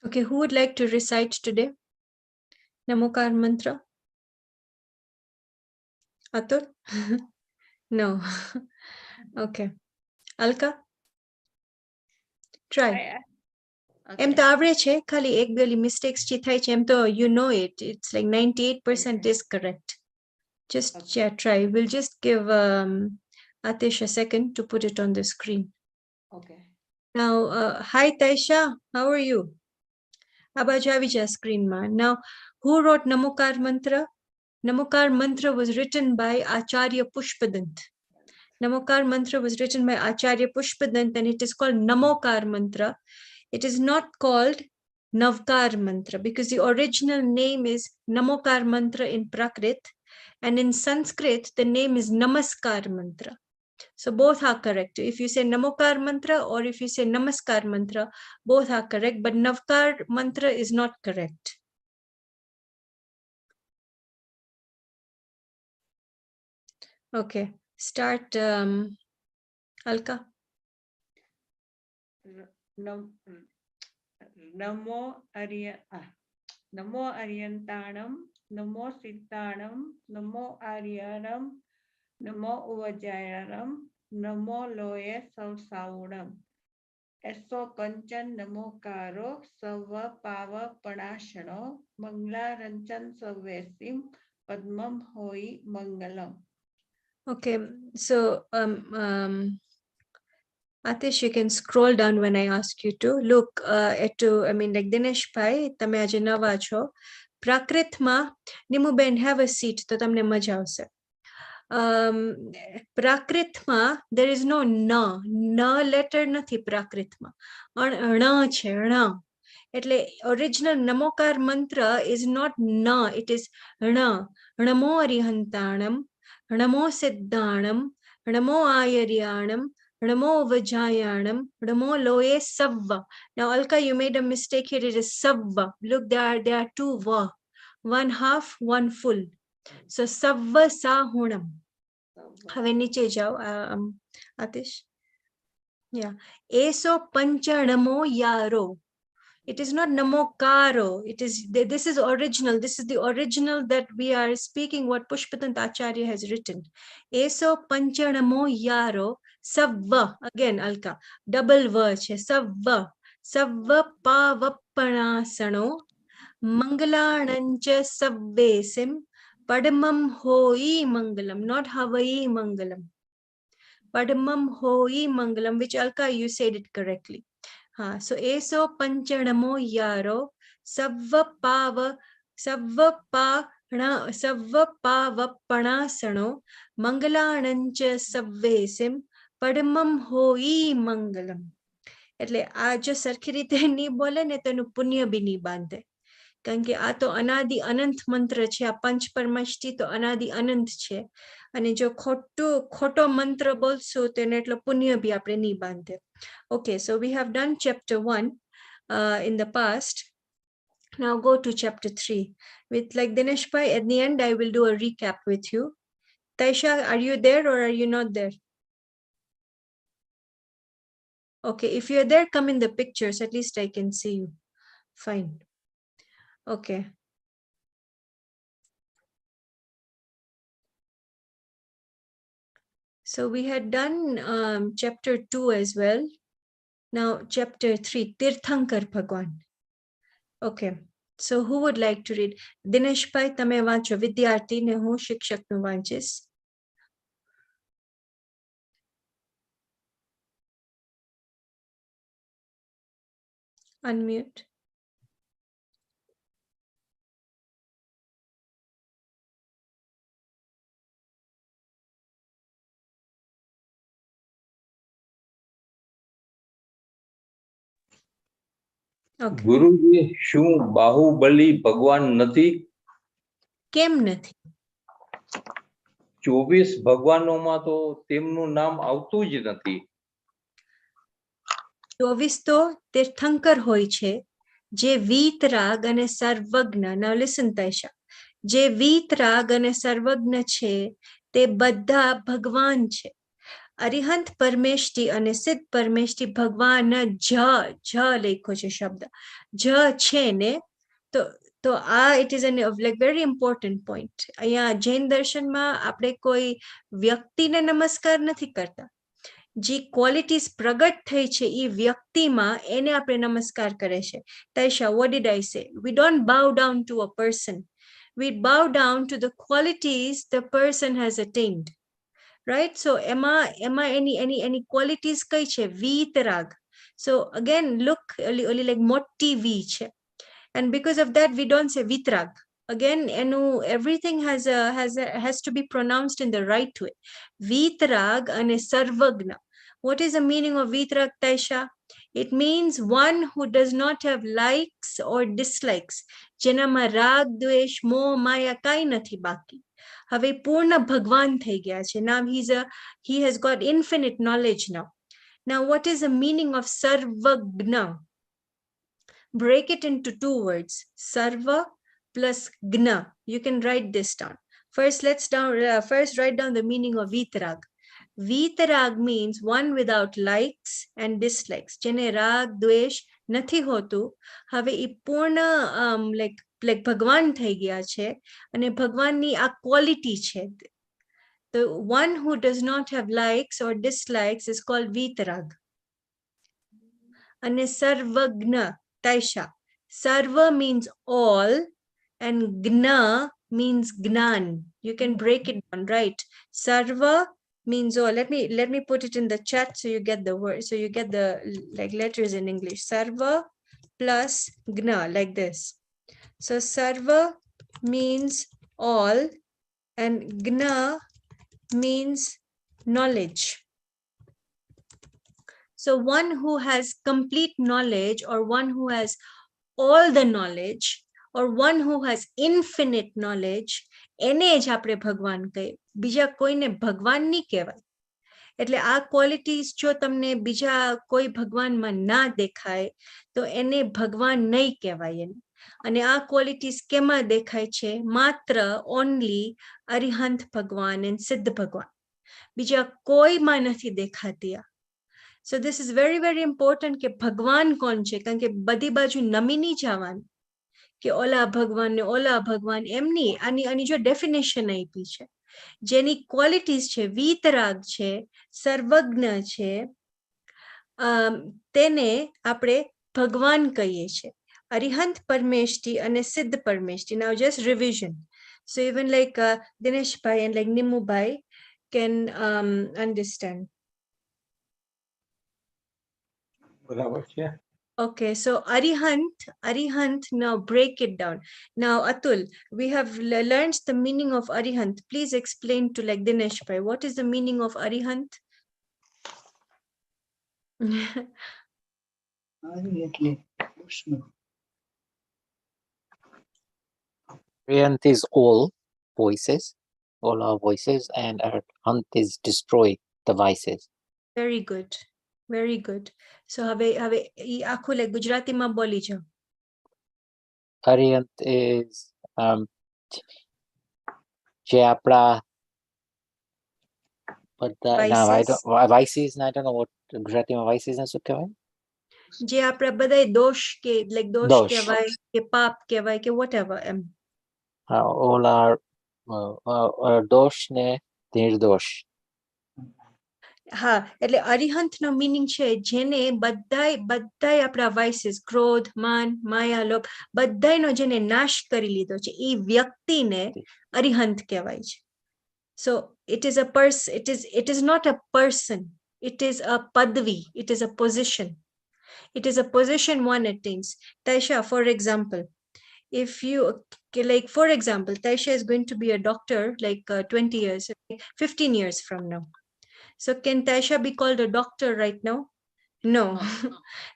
Okay, who would like to recite today? Namokar mantra? Atul? No. Okay. Alka? Try. Em to avre che, khali ek beli mistakes chi thai che, em to you know it. It's like 98% is correct. Just yeah, try. We'll just give Atish a second to put it on the screen. Okay. Now, hi Taisha, how are you? Abajavija screen man. Now, who wrote Namokar mantra? Namokar mantra was written by Acharya Pushpadant. Namokar mantra was written by Acharya Pushpadant and it is called Namokar mantra. It is not called Navkar mantra because the original name is Namokar mantra in Prakrit and in Sanskrit the name is Namaskar mantra. So both are correct. If you say Namokar mantra or if you say Namaskar mantra, both are correct, but Navkar mantra is not correct. Okay, start Alka. Namo Aryantanam, Namo Siddhanam, Namo Aryanam, Namo Uvajayanam, Namo Loye Sausaunam. Eso Kanchan Namo Karo, Sava Pava Panashano, Mangla Ranchan Savesim, Padmam Hoi Mangalam. Okay, so Atish, you can scroll down when I ask you to. Look, like Dinesh Bhai, tame aje nava છો. Prakritમાં, Nimuben, have a seat, તો તમને મજા આવશે. પ્રાકૃતમાં there is no ન letter નથી પ્રાકૃતમાં. ણ છે, ણ. એટલે original નમોકાર mantra is not na, it is ણ. ણમો અરિહંતાણમ, ણમો સિદ્ધાણમ, ણમો આયર્યાણમ, Namo Vajayanam, Namo Loye Savva. Now, Alka, you made a mistake here. It is Savva. Look, there are two Va. One half, one full. So, Savva Sahunam. Have niche jao, Atish. Yeah. Eso Pancha Namo Yaro. It is not Namo Karo. It is, this is original. This is the original that we are speaking what Pushpatant Acharya has written. Eso Pancha Namo Yaro. Savva, again Alka, double va છે, savva, savva pavapanasano, mangalanancha savvesim, padamam hoi mangalam, not Hawaii mangalam. Padamam hoi mangalam, which Alka, you said it correctly. So eso panchanamo yaro, savva pavapanasano, mangalanancha savvesim, Padmam hoi mangalam. એટલે આ જો સરખી રીતે નહીં બોલે ને તો એનું પુણ્ય બી નહીં બાંધે. કારણ કે આ તો અનાદિ અનંત મંત્ર છે, આ પંચ પરમષ્ટિ તો અનાદિ અનંત છે. અને જો ખોટો મંત્ર બોલશું તો એને એટલો પુણ્ય બી આપણે નહીં બાંધે. Okay, so we have done chapter 1 in the past. Now go to chapter 3. With like Dinesh Bhai, at the end I will do a recap with you. Taisha, are you there or are you not there? Okay, if you're there, come in the pictures. At least I can see you. Fine. Okay. So we had done chapter 2 as well. Now chapter 3, Tirthankar Bhagwan. Okay. So who would like to read? Dinesh Bhai, tame વાંચો. વિદ્યાર્થી ને હું શિક્ષકનું વાંચીશ. Unmute. Okay. ગુરુજી શું બાહુબલી ભગવાન નથી? કેમ નથી? 24 ભગવાનોમાં તો તેમનું નામ આવતું જ નથી. 24 તો તીર્થંકર હોય છે, જે વીતરાગ અને સર્વજ્ઞ. Now listen, Taisha. જે વીતરાગ અને સર્વજ્ઞ છે તે બધા ભગવાન છે. અરિહંત પરમેષ્ટિ અને સિદ્ધ પરમેષ્ટિ ભગવાન જ લખ્યો છે શબ્દ જ છે ને તો આ it is an like very important point. અહીંયા જૈન દર્શનમાં આપણે કોઈ વ્યક્તિને નમસ્કાર નથી કરતા. જે ક્વોલિટીઝ પ્રગટ થઈ છે એ વ્યક્તિમાં એને આપણે નમસ્કાર કરે છે. Taisha, what did I say? We don't bow down to a person. We bow down to the qualities the person has attained. Right? So Emma any qualities kai che vitarag. So again look only like motti v che. And because of that we don't say vitrag. Again everything has to be pronounced in the right way. Vitrag and sarvagna. What is the meaning of vitrag, Taisha? It means one who does not have likes or dislikes. જેનામાં રાગ દ્વેષ મોહ માયા કાઈ નથી બાકી. હવે પૂર્ણ ભગવાન થઈ ગયા છે. Now he has got infinite knowledge now. Now what is the meaning of sarvagna? Break it into two words, sarva plus gna. You can write this down. First write down the meaning of vitarag. Vitarag means one without likes and dislikes. Jene rag dvesh nathi hotu. Have e purna like Bhagwan thai gaya che ane Bhagwan ni a quality che. The one who does not have likes or dislikes is called vitarag. Ane sarvagna, Taisha. Sarva means all and gna means gnan. You can break it down, right? Sarva means all. Let me put it in the chat so you get the word, so you get the like letters in English. Sarva plus gna, like this. So sarva means all and gna means knowledge. So one who has complete knowledge, or one who has all the knowledge, or one who has infinite knowledge, એને જ આપણે ભગવાન કહીએ. બીજા કોઈને ભગવાન નહીં કહેવાય. એટલે આ ક્વોલિટીઝ જો તમને બીજા કોઈ ભગવાનમાં ના દેખાય તો એને ભગવાન નહીં કહેવાય એને. અને આ ક્વોલિટીઝ કેમાં દેખાય છે? માત્ર ઓનલી અરિહંત ભગવાન and સિદ્ધ ભગવાન. બીજા કોઈમાં નથી દેખાતી આ. So this is very, very important કે ભગવાન કોણ છે? કારણ કે બધી બાજુ નમી નહીં જવાનું કે ઓલા ભગવાન ને ઓલા ભગવાન, એમની આની જો ડેફિનેશન આપી છે. જેની ક્વોલિટીઝ છે, વીતરાગ છે, સર્વજ્ઞ છે, તેને આપણે ભગવાન કહીએ છીએ. અરિહંત પરમેષ્ટિ અને સિદ્ધ પરમેષ્ટિ. Now just revision. So even like Dinesh Bhai and like Nimu Bhai can understand. Okay, so Arihant, now break it down. Now Atul, we have learned the meaning of Arihant. Please explain to like Dinesh Bhai, what is the meaning of Arihant? Arihant is all voices, all our voices, and Arihant is destroy the vices. Very good. Very good. So have I આખું like Gujarati માં બોલી જાઓ. Arihant is જે આપણા vices, I don't know what Gujarati માં vices ને શું કહેવાય? જે આપણા બધાય દોષ કે like દોષ કહેવાય કે પાપ કહેવાય કે whatever એમ. all our દોષ ને નિર્દોષ. હા, એટલે અરિહંત નો મીનિંગ છે જેને બધાય આપણા વાઇસીસ, ક્રોધ, માન, માયા, લોભ, બધાયનો જેને નાશ કરી લીધો છે એ વ્યક્તિને અરિહંત કહેવાય છે. So it is a person, it is not a person, it is a padvi, it is a position. It is a position one attains. Taisha, for example, if you like, for example, Taisha is going to be a doctor like 20 years, 15 years from now. So can Taisha be called a doctor right now? No.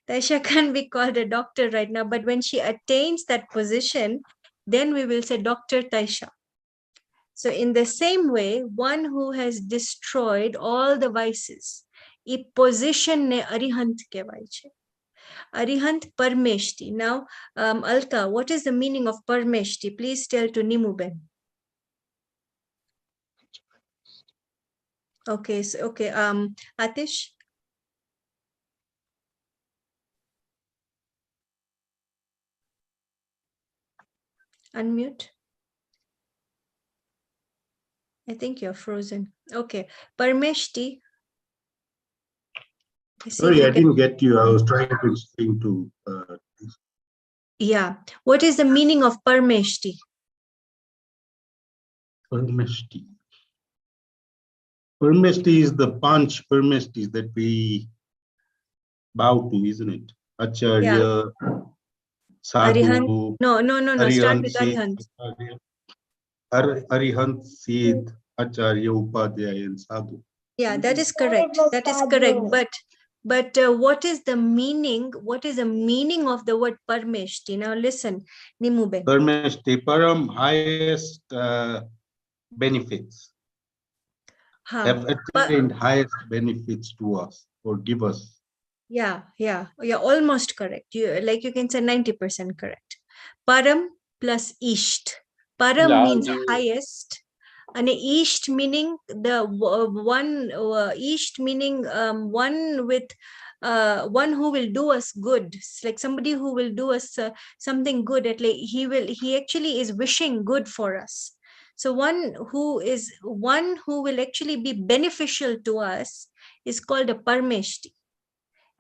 Taisha can't be called a doctor right now, but when she attains that position, then we will say Dr. Taisha. So in the same way, one who has destroyed all the vices, e position ne arihant kehvaય છે. Arihant Parmeshti. Now, Alka, what is the meaning of Parmeshti? Please tell to Nimuben. Okay, so okay, Atish. Unmute. I think you're frozen. Okay, Parmeshti. See if Sorry, you I can- didn't get you. I was trying to explain to. Yeah, what is the meaning of Parmeshti? Parmeshti. Parmeshti is the Panch Parmeshtis that we bow to, isn't it? Acharya, Arihant. Sadhu, No, start Arihant, with Seth, Arihant. Arihant, Seth, Acharya, Upadhyaya, and Sadhu. Yeah, that is correct. That is correct. But what is the meaning? What is the meaning of the word Parmeshti? Now listen, Nimuben. Parmeshti, Param, highest benefits. Have attained highest benefits to us or give us. Yeah, almost correct. You can say 90% correct. Param plus Isht. Param Yeah, means you- highest, and Isht meaning the one. Isht meaning one with one who will do us good. It's like somebody who will do us something good. At like he actually is wishing good for us. So one who will actually be beneficial to us is called a Parmeshti.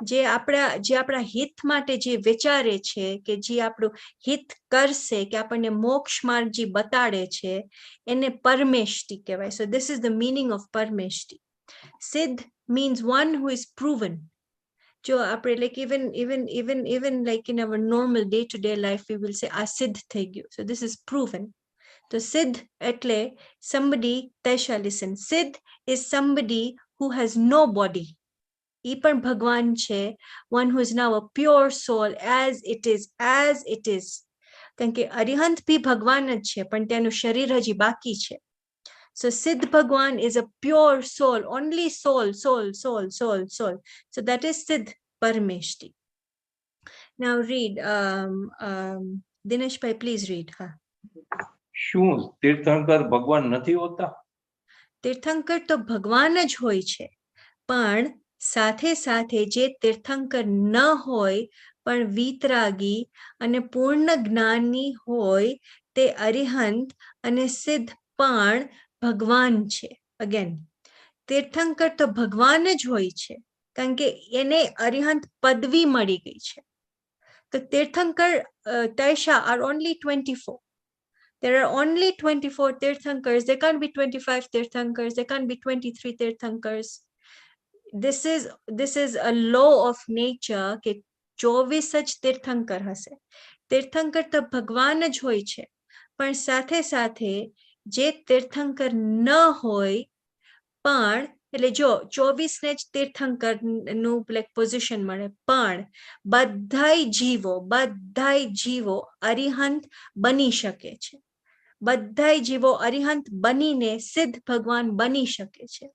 જે આપણા હિત માટે જે વિચારે છે કે જે આપણું હિત કરશે કે આપણને મોક્ષ માર્ગ જે બતાડે છે એને પરમેષ્ટિ કહેવાય. So this is the meaning of પરમેષ્ટિ. Siddh means one who is proven. જો આપણે like even like in our normal day to day life we will say આ સિદ્ધ થઈ ગયું. So this is proven. So siddh એટલે somebody, Taisha listen, siddh is somebody who has no body. એ પણ ભગવાન છે, one who is now a pure soul as it is. કારણ કે અરિહંત ભી ભગવાન જ છે પણ તેનું શરીર હજી બાકી છે. So Siddh Bhagwan is a pure soul, only soul. So that is Siddh Parameshti. Now read, Dinesh bhai, please read. શું તીર્થંકર ભગવાન નથી હોતા? તીર્થંકર તો ભગવાન જ હોય છે, પણ સાથે સાથે જે તીર્થંકર ન હોય પણ વીતરાગી અને પૂર્ણ જ્ઞાની હોય તે અરિહંત અને સિદ્ધ પણ ભગવાન છે. Again, તીર્થંકર તો ભગવાન જ હોય છે કારણ કે એને અરિહંત પદવી મળી ગઈ છે. તો તીર્થંકર Taisha are only 24. There are only 24 tirthankars. There can't be 25 tirthankars. There can't be 23 tirthankars. This is a law of nature કે 24 જ તીર્થંકર હશે. તીર્થંકર તો ભગવાન જ હોય છે, પણ સાથે સાથે જે તીર્થંકર ન હોય પણ એટલે જો 24 ને જ તીર્થંકર નું like position મળે, પણ બધાય જીવો અરિહંત બની શકે છે. બધાય જીવો અરિહંત બનીને સિદ્ધ ભગવાન બની શકે છે.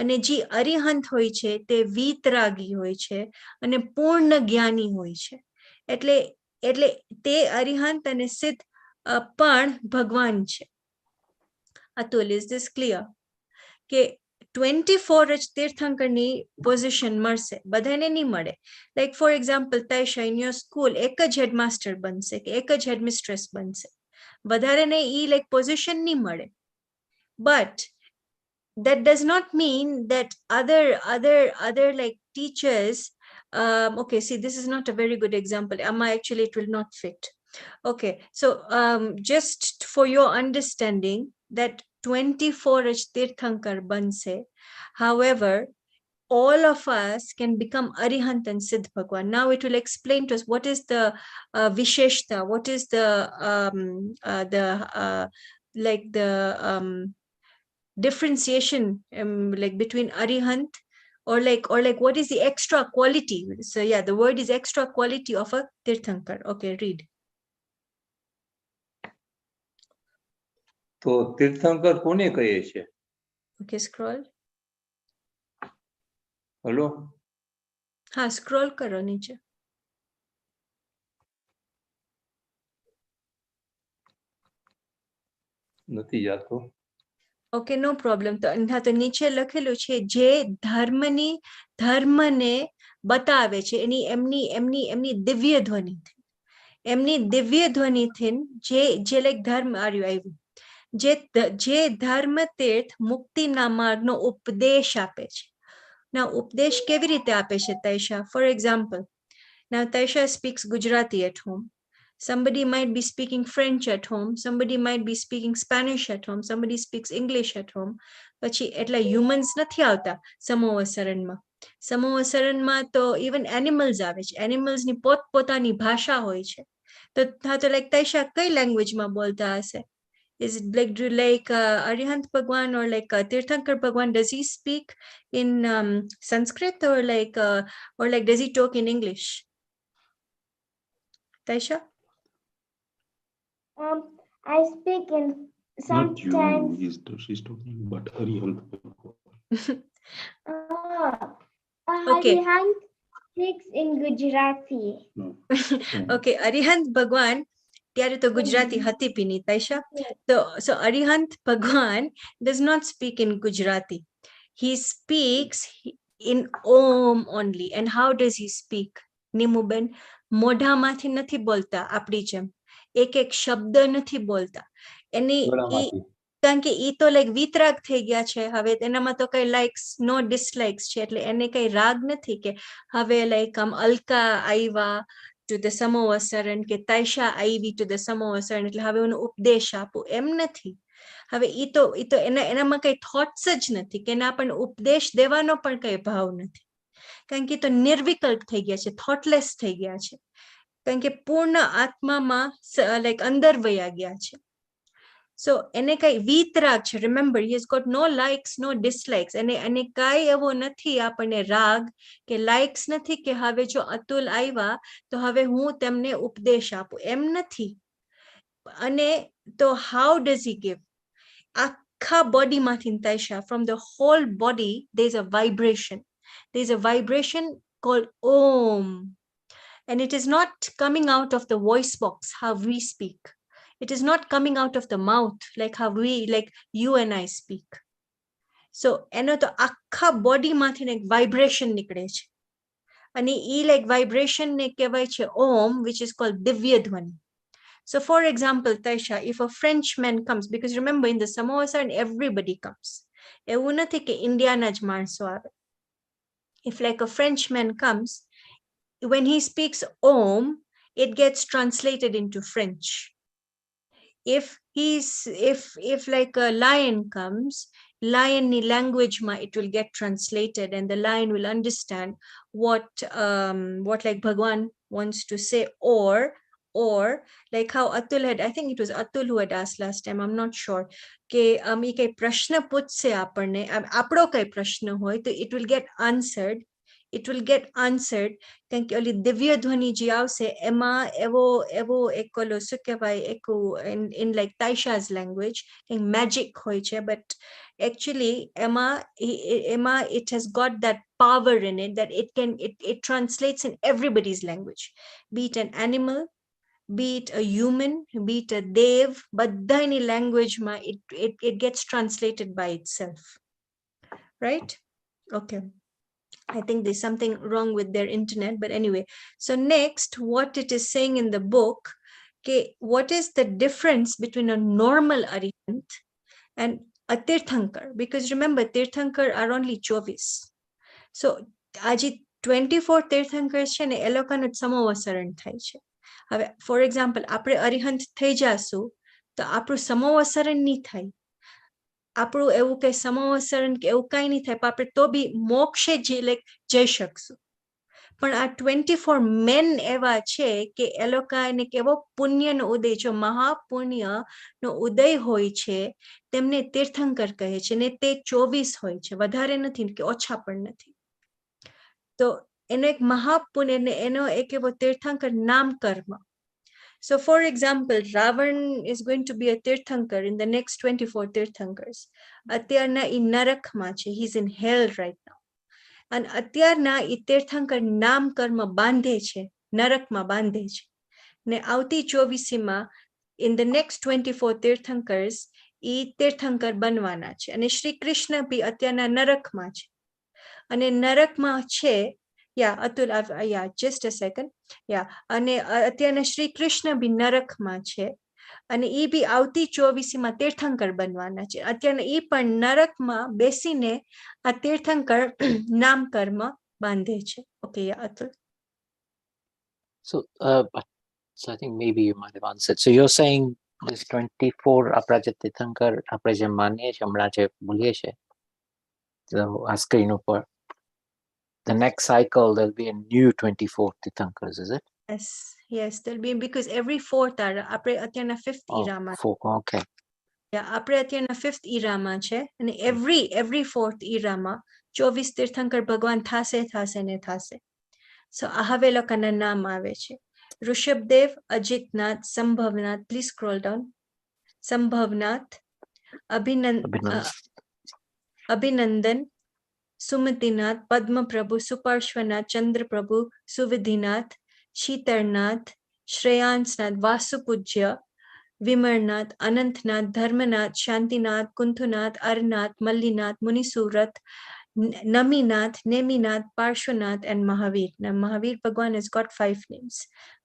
અને જે અરિહંત હોય છે તે વીતરાગી હોય છે અને પૂર્ણ જ્ઞાની હોય છે. એટલે તે અરિહંત અને સિદ્ધ પણ ભગવાન છે. Atul, is this clear? કે 24 જ તીર્થંકરની પોઝિશન મળશે, બધાને નહીં મળે. Like for example Taisha, in your school એક જ હેડમાસ્ટર બનશે કે એક જ હેડમિસ્ટ્રેસ બનશે, વધારે નહીં, ઈ લાઈક પોઝિશન નહીં મળે. But that does not mean that other like teachers okay, see, this is not a very good example. Actually it will not fit. Okay, so just for your understanding that 24 tirthankar banse. However, all of us can become Arihant and Siddh Bhagwan. Now it will explain to us what is the Visheshta, what is the differentiation like between Arihant or like what is the extra quality. So yeah, the word is extra quality of a Tirthankar. Okay, read. તો તીર્થંકર કોને કહે છે? Okay, scroll. Hello, Scroll karo niche. નથી જાતો. Okay no problem. તો નીચે લખેલું છે જે ધર્મને બતાવે છે એમની દિવ્ય ધ્વનિથી. એમની દિવ્ય ધ્વનિથી જે લાઈક ધર્મ આવ્યું જે ધર્મ તીર્થ મુક્તિના માર્ગનો ઉપદેશ આપે છે. ના ઉપદેશ કેવી રીતે આપે છે Taisha? For example, now Taisha speaks Gujarati at home. Somebody might be speaking French at home. Somebody might be speaking Spanish at home. Somebody speaks English at home. પછી એટલા humans નથી આવતા સમૂહસરણમાં. સમૂહસરણમાં તો even animals આવે છે. animals ની પોતપોતાની ભાષા હોય છે. તો like તૈષા કઈ લેંગ્વેજમાં બોલતા હશે? Is it like Arihant Bhagwan or like Tirthankar Bhagwan? Does he speak in Sanskrit or like does he talk in English? Taisha? I speak in Not you, sometimes. she's talking about Arihant. Okay. Arihant speaks in Gujarati. No. Okay, Arihant Bhagwan, ત્યારે તો ગુજરાતી હતી પીની તૈષા. So Arihant Bhagwan does not speak in Gujarati. He speaks in Om only. And how does he speak? Nimuben, મોઢામાંથી નથી બોલતા આપણી જેમ. એક શબ્દ નથી બોલતા. કારણ કે ઈ તો લાઈક વિતરાગ થઈ ગયા છે. હવે એનામાં તો કઈ લાઇક્સ નો ડિસલાઇક્સ છે, એટલે એને કઈ રાગ નથી કે હવે લાઈક આમ અલકા આવ્યા to the સમોવસરણ કે તૈષા આવી to the સમોવસરણ એટલે હવે હું ઉપદેશ આપું, એમ નથી. હવે ઈ તો એનામાં કઈ થોટ્સ જ નથી કે એના પણ ઉપદેશ દેવાનો પણ કઈ ભાવ નથી. કારણ કે તો નિર્વિકલ્પ થઈ ગયા છે, થોટલેસ થઈ ગયા છે. કારણ કે પૂર્ણ આત્મામાં લાઈક અંદર વયા ગયા છે. So એને કઈ વિતરાગ છે. Remember, he has got no likes, no dislikes. એને કઈ એવો નથી આપણને રાગ કે likes નથી કે હવે જો અતુલ આવ્યા તો હવે હું તેમને ઉપદેશ આપું, એમ નથી. અને તો how does he give? આખા બોડી માંથી તૈષા, from the whole body there is a vibration. There is a vibration called Om. And it is not coming out of the voice box, how we speak. It is not coming out of the mouth, like how we, like you and I speak. So, એનો તો આખા body માંથી એક vibration નીકળે છે. અને ઈ like vibration ને કહેવાય છે Om, which is called Divya Dhvani. So, for example, Taisha, if a Frenchman comes, because remember in the Samovasaran everybody comes. એવું નથી કે ઇન્ડિયાના જ માણસો આવે. If like a Frenchman comes, when he speaks Om, it gets translated into French. If like a lion comes, lion language it will get translated and the lion will understand what like Bhagwan wants to say, or like how Atul had, I think it was Atul who had asked last time, I'm not sure, કે એ કઈ પ્રશ્ન પૂછશે આપણને, આપણો કઈ પ્રશ્ન હોય તો it will get answered. It will get answered. કારણ કે ઓલી દિવ્ય ધ્વનિ જે આવશે એમાં એવો એક ઓલો શું કહેવાય in like Taisha's language magic હોય છે, but actually એમાં it has got that power in it that it translates in everybody's language, be it an animal, be it a human, be it a dev, બધાની languageમાં it gets translated by itself, right? Okay, I think there's something wrong with their internet, but anyway. So next, what it is saying in the book, okay, what is the difference between a normal Arihant and a Tirthankar? Because remember, Tirthankar are only 24. So, aji 24 Tirthankars છે ને એ લોકોનું સમોવસરણ થાય છે. હવે for example, આપણે અરિહંત થઈ જાશું તો આપણું સમોવસરણ નહીં થાય. આપણું એવું કઈ સમોવસરણ કે એવું કઈ નહીં થાય, પણ આપણે તો બી મોક્ષે જઈ શકશું. પણ આ 24 મેન એવા છે કે એ લોકોને કેવો પુણ્યનો ઉદય, જો મહાપુણ્યનો ઉદય હોય છે તેમને તીર્થંકર કહે છે, ને તે 24 હોય છે, વધારે નથી કે ઓછા પણ નથી. તો એનો એક મહાપુણ્ય, એનો એક એવો તીર્થંકર નામ કર્મ. So for example, Ravan is going to be a Tirthankar in the next 24 Tirthankars. Atyarna in Narakma che, he's in hell right now. And Atyarna I Tirthankar Nam Karma Bandhe che, Narakma Bandhe che. Ne Auti Chovisima, in the next 24 Tirthankars, ઈ તીર્થંકર બનવાના છે અને શ્રી કૃષ્ણ બી અત્યારના નરકમાં છે અને નરકમાં છે Atul just a second અને અત્યારના શ્રી કૃષ્ણ બી નરકમાં છે અને ઈ બી આવતી 24મીમાં તીર્થંકર બનવાના છે અત્યારે ઈ પણ નરકમાં બેસીને આ તીર્થંકર નામ કર્મ બાંધે છે okay Atul So I think maybe you might have answered. So you're saying this 24 આપણા જે તીર્થંકર આપણે જે માનીએ છીએ હમણાં જે બોલીએ છીએ તો આ સ્ક્રીન ઉપર the next cycle there'll be a new 24 તીર્થંકers, is it? yes there'll be because every fourth are આપણે અત્યારના 5th Oh, era માં okay. આપણે અત્યારના 5th era માં છે અને every fourth era માં 24 તીર્થંકર ભગવાન થાશે so આ હવે લોકોના નામ આવે છે Rishabhdev અજિતનાથ Sambhavnath please scroll down Sambhavnath અભિનંદન સુમતિનાથ પદ્મપ્રભુ સુપાર્શ્વનાથ ચંદ્રપ્રભુ સુવિધિનાથ શીતળનાથ શ્રેયાંસનાથ વાસુપૂજ્ય વિમળનાથ અનંતનાથ ધર્મનાથ શાંતિનાથ કુંથુનાથ અરનાથ મલ્લીનાથ મુનિસુરત નમીનાથ નેમિનાથ પાર્શ્વનાથ and મહાવીર. Now મહાવીર ભગવાન has got 5 names.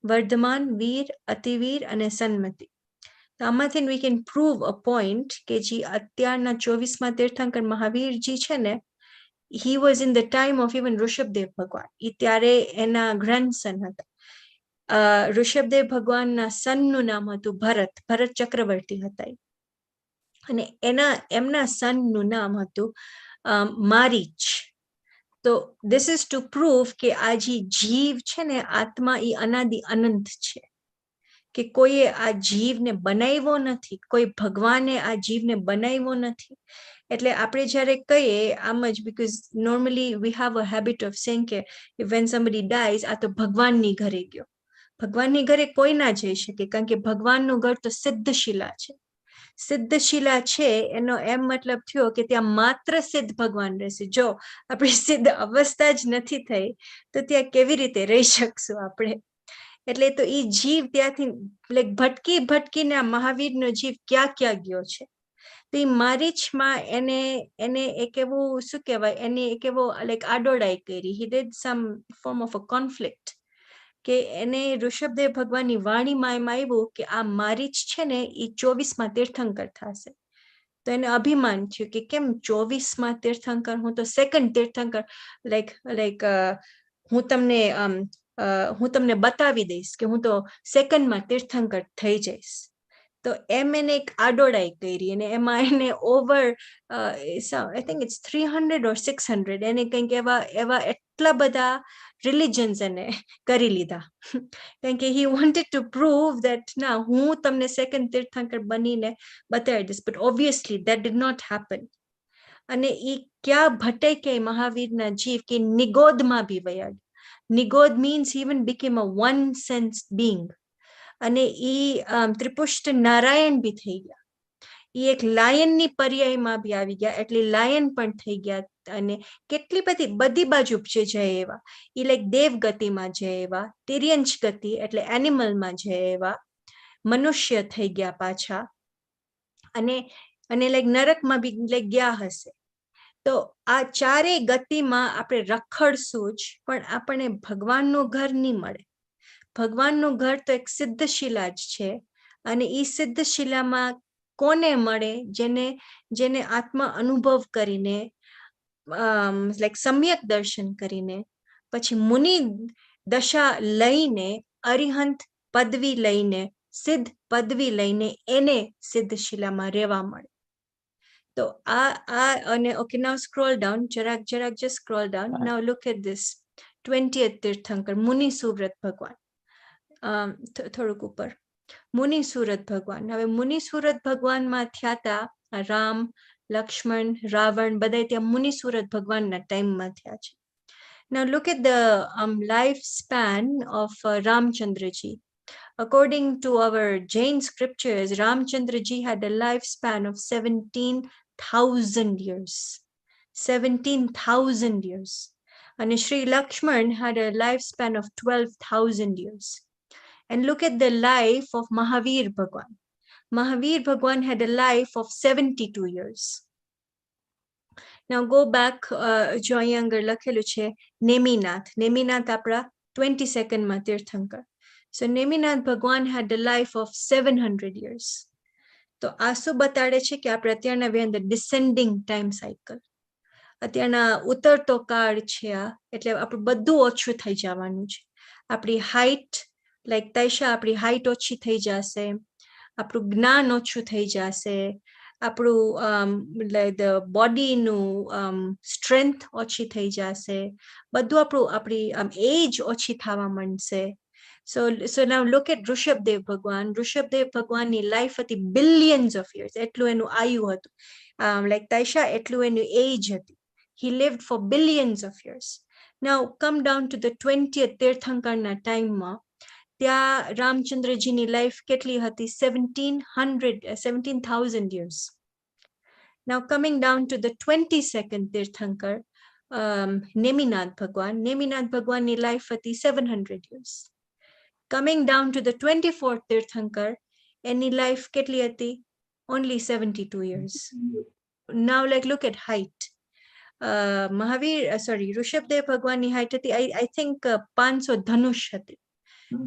વર્ધમાન વીર અતિવીર અને સન્મતિ. આમાંથી we can prove a point કે જે અત્યારના 24મા તીર્થંકર મહાવીરજી છે ને he was in the time of even Rishabhdev ભગવાન ઈ ત્યારે એના grandson હતા ઋષભદેવ ભગવાનના સનનું નામ હતું ભરત ચક્રવર્તી હતા અને એમના સનનું નામ હતું મારીચ તો this is to prove કે આ જે જીવ છે ને આત્મા ઈ અનાદિ અનંત છે કે કોઈએ આ જીવને બનાવ્યો નથી કોઈ ભગવાને આ જીવને બનાવ્યો નથી એટલે આપણે જ્યારે કહીએ આમ જ because normally we have a habit of saying કે when somebody dies આ તો ભગવાનની ઘરે ગયો ભગવાનની ઘરે કોઈ ના જઈ શકે કારણ કે ભગવાનનું ઘર તો સિદ્ધશિલા છે સિદ્ધશિલા છે એનો એમ મતલબ થયો કે ત્યાં માત્ર સિદ્ધ ભગવાન રહેશે જો આપણી સિદ્ધ અવસ્થા જ નથી થઈ તો ત્યાં કેવી રીતે રહી શકશું આપણે એટલે તો ઈ જીવ ત્યાંથી લાઈક ભટકીને આ મહાવીરનો જીવ ક્યાં ગયો છે તો ઈ મારીચમાં એને એક એવું શું કહેવાય એને એક એવો લાઈક આડોડાઈ કરી he did some form of a conflict કે એને ઋષભદેવ ભગવાનની વાણીમાં એમ આવ્યું કે આ મારીચ છે ને ઈ 24મા તીર્થંકર થશે તો એને અભિમાન થયું કે કેમ 24મા તીર્થંકર હું તો સેકન્ડ તીર્થંકર લાઈક હું તમને બતાવી દઈશ કે હું તો સેકન્ડમાં તીર્થંકર થઈ જઈશ તો એમ એને એક આડોડાઈ કરી અને એમાં એને over I think it's 300 or 600 એને કંઈક એવા એટલા બધા રિલિજન્સ એને કરી લીધા કારણ કે he wanted to prove that ના હું તમને સેકન્ડ તીર્થંકર બનીને બતાવી દઈશ but obviously that did not happen અને ઈ ક્યાં ભટકે મહાવીરના જીવ કે નિગોદમાં બી વયા Nigod means he even became a one-sensed being. અને ઈ ત્રિપુષ્ટ નારાયણ બી થઈ ગયા ઈ એક લાયનની પર્યાયમાં બી આવી ગયા એટલે લાયન પણ થઈ ગયા અને કેટલી બધી બાજુ છે જય એવા ઈ લાઈક દેવ ગતિમાં જય એવા તિર્યંશ ગતિ એટલે એનિમલમાં જય એવા મનુષ્ય થઈ ગયા પાછા અને લાઈક નરકમાં બી લાઈક ગયા હશે તો આ ચારે ગતિમાં આપણે રખડશું જ પણ આપણને ભગવાનનું ઘર નહીં મળે ભગવાનનું ઘર તો એક સિદ્ધશિલા જ છે અને ઈ સિદ્ધશિલામાં કોને મળે જેને આત્મા અનુભવ કરીને લાઈક સમ્યક દર્શન કરીને પછી મુનિ દશા લઈને અરિહંત પદવી લઈને સિદ્ધ પદવી લઈને એને સિદ્ધશિલામાં રહેવા મળે તો અને okay now scroll down જરાક just scroll down now look at this 20th તીર્થંકર મુનિ સુવ્રત ભગવાન થોડુંક ઉપર મુનિ સુરત ભગવાન હવે મુનિ સુરત ભગવાનમાં થયા હતા રામ લક્ષ્મણ રાવણ બધા ત્યાં મુનિ સુરત ભગવાનના ટાઈમમાં થયા છે now look at the life span of Ramchandraji. According to our Jain scriptures, Ramchandraji had a lifespan of 17,000 years. 17,000 years. And Sri Lakshman had a lifespan of 12,000 years. And look at the life of Mahavir Bhagwan. Mahavir Bhagwan had a life of 72 years. Now go back, જો અહીં આગળ લખેલું છે નેમિનાથ. નેમિનાથ આપણા 22nd માં તીર્થંકર. So Neminath Bhagwan had a life of 700 years. તો આ શું બતાડે છે કે આપણે અત્યારના we are in the descending time cycle. અત્યારના ઉતરતો કાળ છે આ, એટલે આપણું બધું ઓછું થઈ જવાનું છે. આપણી હાઈટ, લાઈક તૈષા, આપણી હાઈટ ઓછી થઈ જશે, આપણું જ્ઞાન ઓછું થઈ જશે, આપણું બોડીનું સ્ટ્રેન્થ ઓછી થઈ જશે, બધું આપણી એજ ઓછી થવા માંડશે. So now look at Rishabdev Bhagwan. Rishabdev Bhagwan ની લાઈફ હતી billions of years. એટલું એનું આયુ હતું. Like Taisha, એટલું એનું એજ હતી. He lived for billions of years. Now come down to the 20th તીર્થંકરના ટાઈમમાં ત્યાં રામચંદ્રજીની લાઈફ કેટલી હતી? 17,000 years. Now coming down to the 22nd tirthankar, Neminath Bhagwan. Neminath Bhagwanની લાઈફ હતી 700 years. Coming down to the 24th tirthankara, any life કેટલી હતી? Only 72 years. Now like look at height. Rishabdev Bhagwanની height હતી I think 500 ધનુષ હતી.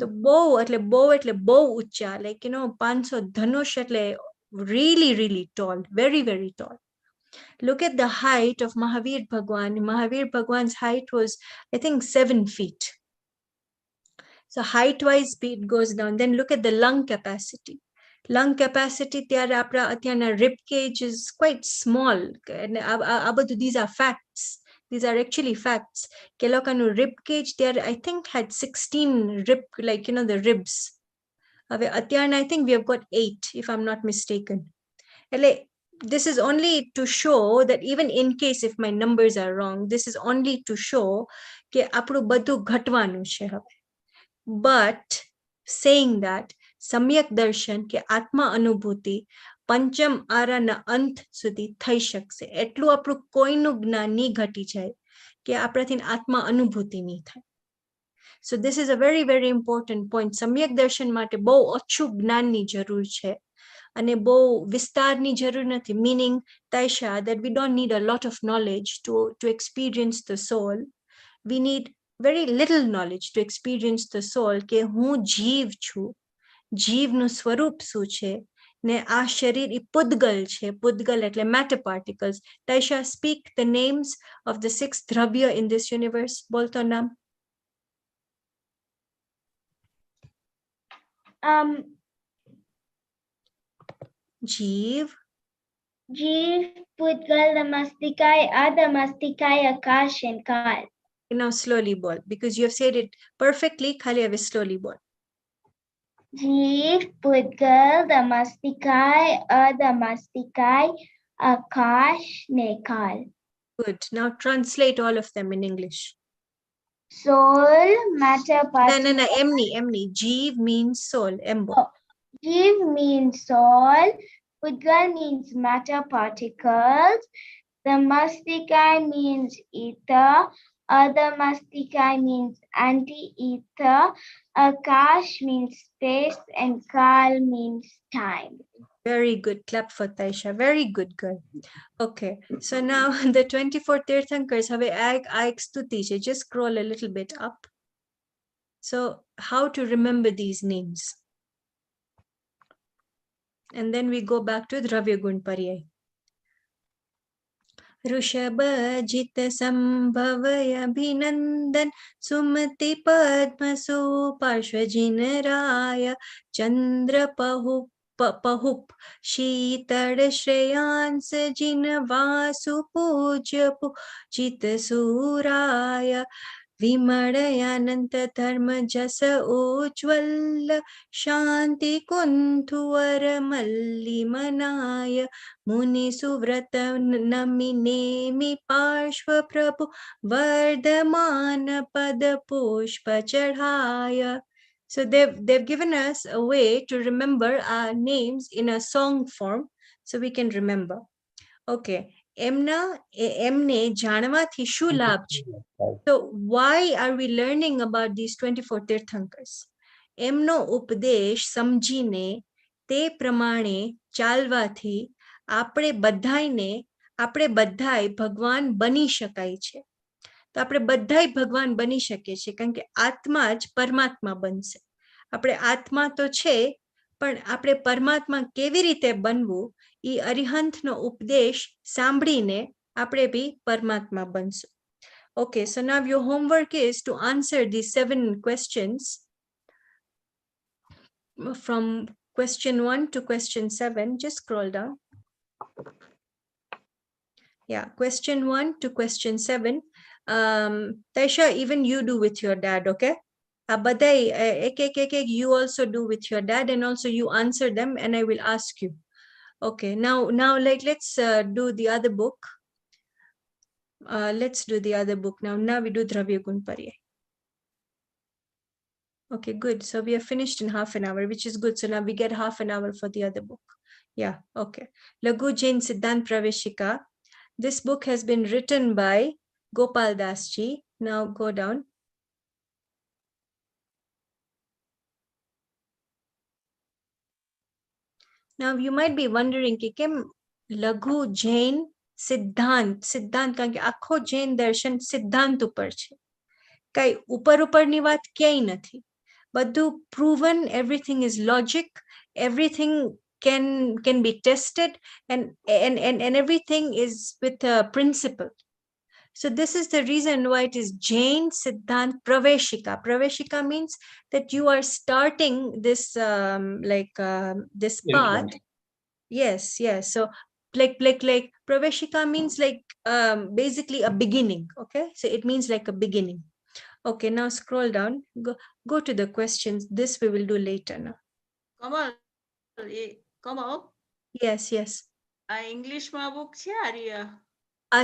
તો બહુ એટલે બહુ ઊંચા, like you know 500 ધનુષ એટલે really tall, very tall. Look at the height of Mahavir Bhagwan. Mahavir Bhagwan's height was I think 7 feet. So height-wise, it goes down. Then look at the lung capacity. Lung capacity, atyana rib cage is quite small. These are facts. These are actually facts. Kelokanu rib cage, I think had 16 rib, like you know the ribs. Atyana, I think we have got 8, if I'm not mistaken. This is only to show that even in case if my numbers are wrong, this is only to show ke apru badu ghatwanu che have. But saying that samyak darshan ke atma anubhuti pancham arana ant સુધી થઈ શકશે. એટલું આપણું કોઈનું જ્ઞાન ની ઘટી જાય કે આપણાથી આત્મા અનુભૂતિ નહીં થાય. So this is a very important point. Samyak darshan માટે બહુ ઓછું જ્ઞાનની જરૂર છે અને બહુ વિસ્તારની જરૂર નથી. Meaning, Taisha, that we don't need a lot of knowledge to experience the soul. We need very little knowledge to experience the soul કે હું જીવ છું, જીવનું સ્વરૂપ શું છે, ને આ શરીર ઈ પુદ્ગલ છે. પુદ્ગલ એટલે matter particles. Taisha, speak the names of the 6 દ્રવ્ય in this universe. બોલતો નામ. જીવ, Pudgal, Damasticai, Adamasticai, Akash, and Kal. now slowly bol, because you have said it perfectly. Khali ave slowly bol. Jeev, Pudgal, Damasticai, Adamasticai, Akash, Nekal. Good. Now translate all of them in English. Soul, matter, particle. No, emni. Jeev means soul. Embo. Jeev means soul. Pudgal means matter, particles. Damasticai means ether. Adamasticai means anti-ether. Akash means space, and Kal means time. Very good. Clap for Taisha. Very good girl. Okay. So now the 24 Tirthankars have a stuti. Just scroll a little bit up. So how to remember these names? And then we go back to Dravya Gun Paryay. Rishabh जित संभवय अभिनंदन सुमति पद्म सुपार्श्वजिन राय चंद्र पहुप शीतल श्रेयांस जिन वासु पूज्य पूजित सूराय विमलयानंत धर्म जस उज्ज्वल शांति कुंथुवर मल्लिमनाय मुनि सुव्रत नमि नेमि पार्श्व प्रभु वर्धमान पद पुष्प चढ़ाय. So they've given us a way to remember our names in a song form, so we can remember. Okay. એમને જાણવાથી શું લાભ છે? So why are we learning about these 24 તીર્થંકર્સ? એમનો ઉપદેશ સમજીને તે પ્રમાણે ચાલવાથી આપણે બધાય ભગવાન બની શકાય છે. તો આપણે બધાય ભગવાન બની શકીએ છીએ કારણ કે આત્મા જ પરમાત્મા બનશે. આપણે આત્મા તો છે પણ આપણે પરમાત્મા કેવી રીતે બનવું એ અરિહંતનો ઉપદેશ સાંભળીને આપણે બી પરમાત્મા બનશું. Okay, so now your homework is to answer these 7 questions from question 1 to question 7. Just scroll down. Yeah, question 1 to question 7. Taisha, even you do with your dad, okay? Badai, ek, you also do with your dad, and also you answer them and I will ask you. Okay, now let's do the other book. Let's do the other book now. Now we do Dravya Gun Paryay. Okay, good. So we are finished in half an hour, which is good. So now we get half an hour for the other book. Yeah, okay. Laghu Jain Siddhant Praveshika. This book has been written by Gopal Das ji. Now go down. Now you might be wondering, Kem Laghu Jain Siddhant કારણ કે આખો જૈન દર્શન સિદ્ધાંત ઉપર છે. કઈ ઉપરની વાત ક્યાંય નથી. બધું proven, everything is logic, everything can be tested, and everything is with a principle. So this is the reason why it is Jain Siddhant Praveshika. Praveshika means that you are starting this this path. Yes. So like Praveshika means like basically a beginning. Okay, so it means like a beginning. Okay, now scroll down. Go to the questions. This we will do later now. Kamal, Yes. English ma book છે આર્ય?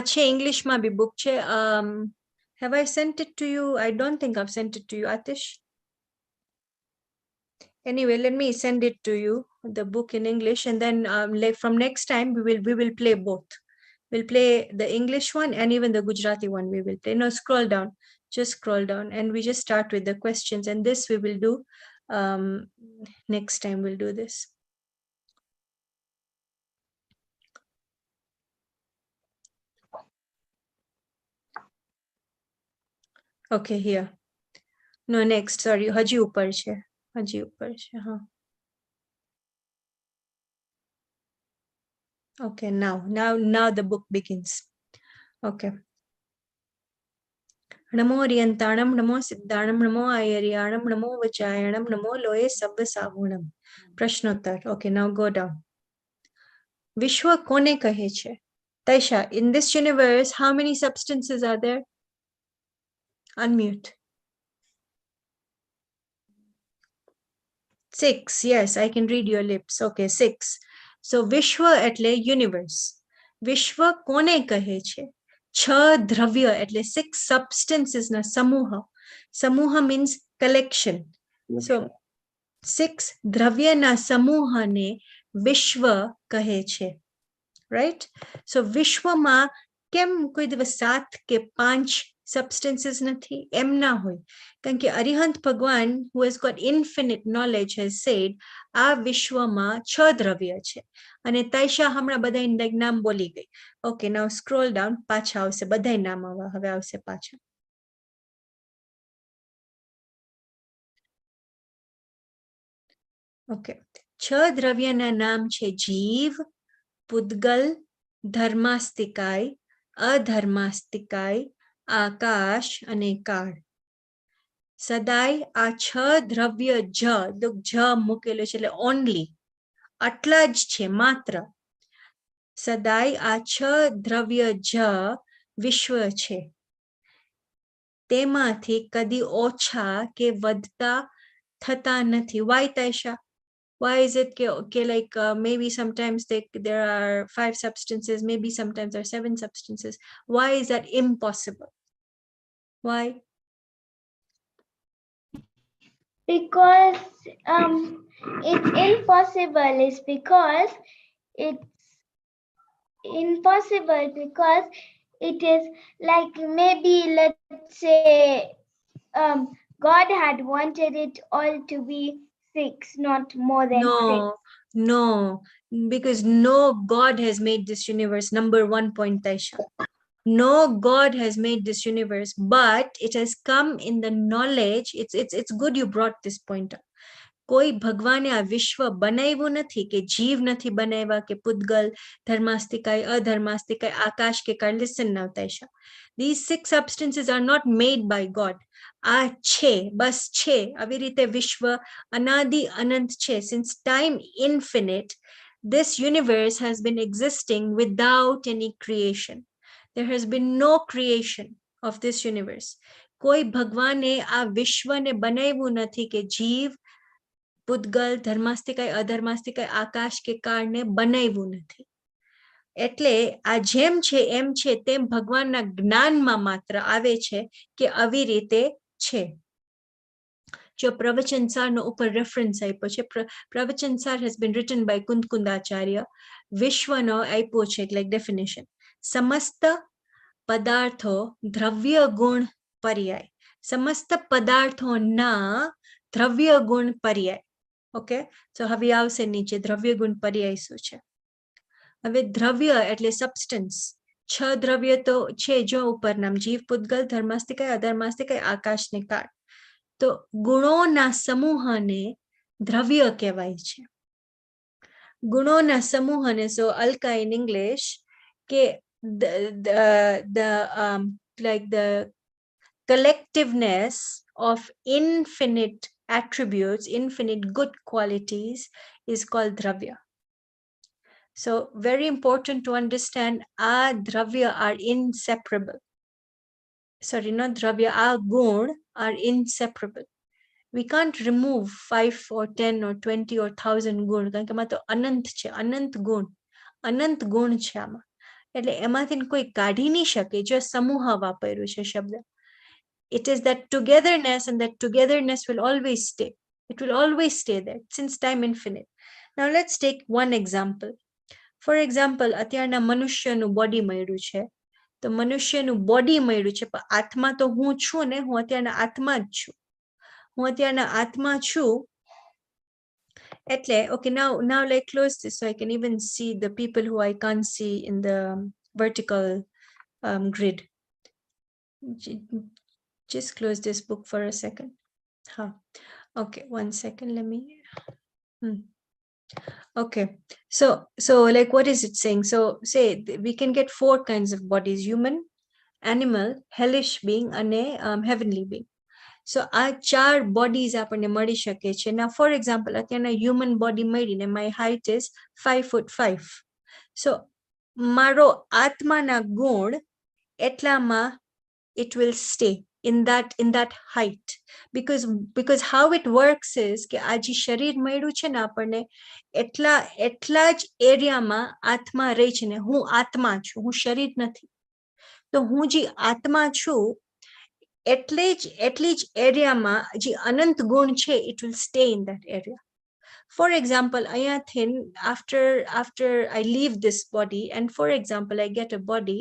છે English ma bhi book છે. Have I sent it to you? I don't think I've sent it to you, Atish. Anyway, let me send it to you, the book in English, and then like from next time we will play both. We'll play the English one and even the Gujarati one we will play. No, scroll down. Just scroll down and we just start with the questions, and this we will do next time. We'll do this. Okay, here. No, next, sorry. Haji upar છે. Ha. Okay, now the book begins. Okay. Namo Riyantanam, Namo Siddhanam, Namo Ayaryanam, Namo Vachayanam, Namo Loye Sabba Savunam. Prashnottar. Okay, now go down. Vishwa kone kahe છે? Taisha, in this universe, how many substances are there? Unmute. 6. Yes, I can read your lips. Okay, 6. So Vishwa એટલે universe. Vishwa kone kahe છે? 6 દ્રવ્ય એટલે 6 substances na samuha. Samuha means collection. So 6 દ્રવ્ય na samuha ne Vishwa kahe છે. Right? So Vishwa ma કેમ કોઈ દિવસ 7 કે 5 substances નથી? એમ ના હોય. કારણ કે અરિહંત ભગવાન, who has got infinite knowledge, has said આ વિશ્વમાં 6 દ્રવ્ય છે. અને તૈશા હમણાં બધાય નામ બોલી ગઈ. Okay, now scroll down. પાછા આવશે બધાય નામ હવે આવશે પાછા. Okay, 6 દ્રવ્યના નામ છે જીવ, પુદ્ગલ, ધર્માસ્તિકાય, અધર્માસ્તિકાય, આકાશ અને કાળ. સદાય આ 6 દ્રવ્ય જ મૂકેલો છે એટલે ઓનલી, આટલા જ છે માત્ર. સદાય આ 6 દ્રવ્ય જ વિશ્વ છે. તેમાંથી કદી ઓછા કે વધતા થતા નથી. Why, Taisha? Why is it like maybe sometimes there are 5 substances, maybe sometimes there are 7 substances? Why is that impossible? Why? Because it's impossible is because it's impossible because it is like maybe let's say God had wanted it all to be 6, not more than 6. No, because no God has made this universe. Number 1 point, Taisha. No God has made this universe, but it has come in the knowledge. It's good you brought this point up. કોઈ ભગવાને આ વિશ્વ બનાવ્યું નથી કે જીવ નથી બનાવ્યા કે પુદ્ગલ ધર્માસ્તિકાય અધર્માસ્તિકાય આકાશ કે કાળ. Listen now, Taisha. These 6 substances are not made by God. આ છે, બસ છે. આવી રીતે વિશ્વ અનાદિ અનંત છે. Since time infinite, this universe has been existing without any creation. There has been no creation of this universe. કોઈ ભગવાને આ વિશ્વને બનાવ્યું નથી કે જીવ પુદ્ગલ ધર્માસ્તિકાય અધર્માસ્તિકાય આકાશ કે કાળને બનાવ્યું નથી. એટલે આ જેમ છે એમ છે તેમ ભગવાનના જ્ઞાનમાં માત્ર આવે છે કે આવી રીતે છે. જો પ્રવચનસારનો ઉપર રેફરન્સ આપ્યો છે. પ્રવચનસાર has been written by Kundakundacharya. વિશ્વનો આપ્યો છે like definition. સમસ્ત પદાર્થો દ્રવ્ય ગુણ પર્યાય. સમસ્ત પદાર્થોના દ્રવ્ય ગુણ પર્યાય. ઓકે, so હવે આવશે નીચે દ્રવ્ય ગુણ પર્યાય શું છે. હવે દ્રવ્ય એટલે સબસ્ટન્સ. 6 દ્રવ્ય તો છે જો ઉપર નામ જીવ પુદ્ગલ ધર્માસ્તિકાય અધર્માસ્તિકાય આકાશ ને કાળ. તો ગુણોના સમૂહને દ્રવ્ય કહેવાય છે. ગુણોના સમૂહને, so Alka in English, કે like the collectiveness of infinite attributes, infinite good qualities is called dravya. So very important to understand, our dravya are inseparable. Sorry, not dravya, our gun are inseparable. We can't remove 5 or 10 or 20 or 1000 gun. કારણ કે એમાં તો અનંત છે, અનંત ગુણ છે આમાં. એટલે એમાંથી કોઈ કાઢી નહીં શકે. જો સમૂહ વાપર્યું છે શબ્દ. It is that togetherness, and that togetherness will always stay. It will always stay there since time infinite. Now let's take one example. For example, અત્યારના મનુષ્યનું બોડી મળ્યું છે. તો મનુષ્યનું બોડી મળ્યું છે, પણ આત્મા તો હું છું ને. હું અત્યારના આત્મા જ છું. હું અત્યારના આત્મા છું. એટલે okay, now like close this so I can even see the people who I can't see in the vertical grid. Just close this book for a second. Okay, 1 second, let me okay, so like what is it saying? So say we can get 4 kinds of bodies: human, animal, hellish being and heavenly being. So આ 4 bodies આપણને મળી શકે છે. Now for example, અત્યારના human body મળીને my height is 5'5". So મારો આત્માના ગુણ એટલામાં it will stay in that height, because how it works is કે આ જે શરીર મળ્યું છે ને આપણને, એટલા જ એરિયામાં આત્મા રહે છે ને. હું આત્મા છું, હું શરીર નથી. તો હું જે આત્મા છું એટલી જ એરિયામાં જે અનંત ગુણ છે, it will stay in that area. For example, અહીંયાથી after I leave this body, and for example I get a body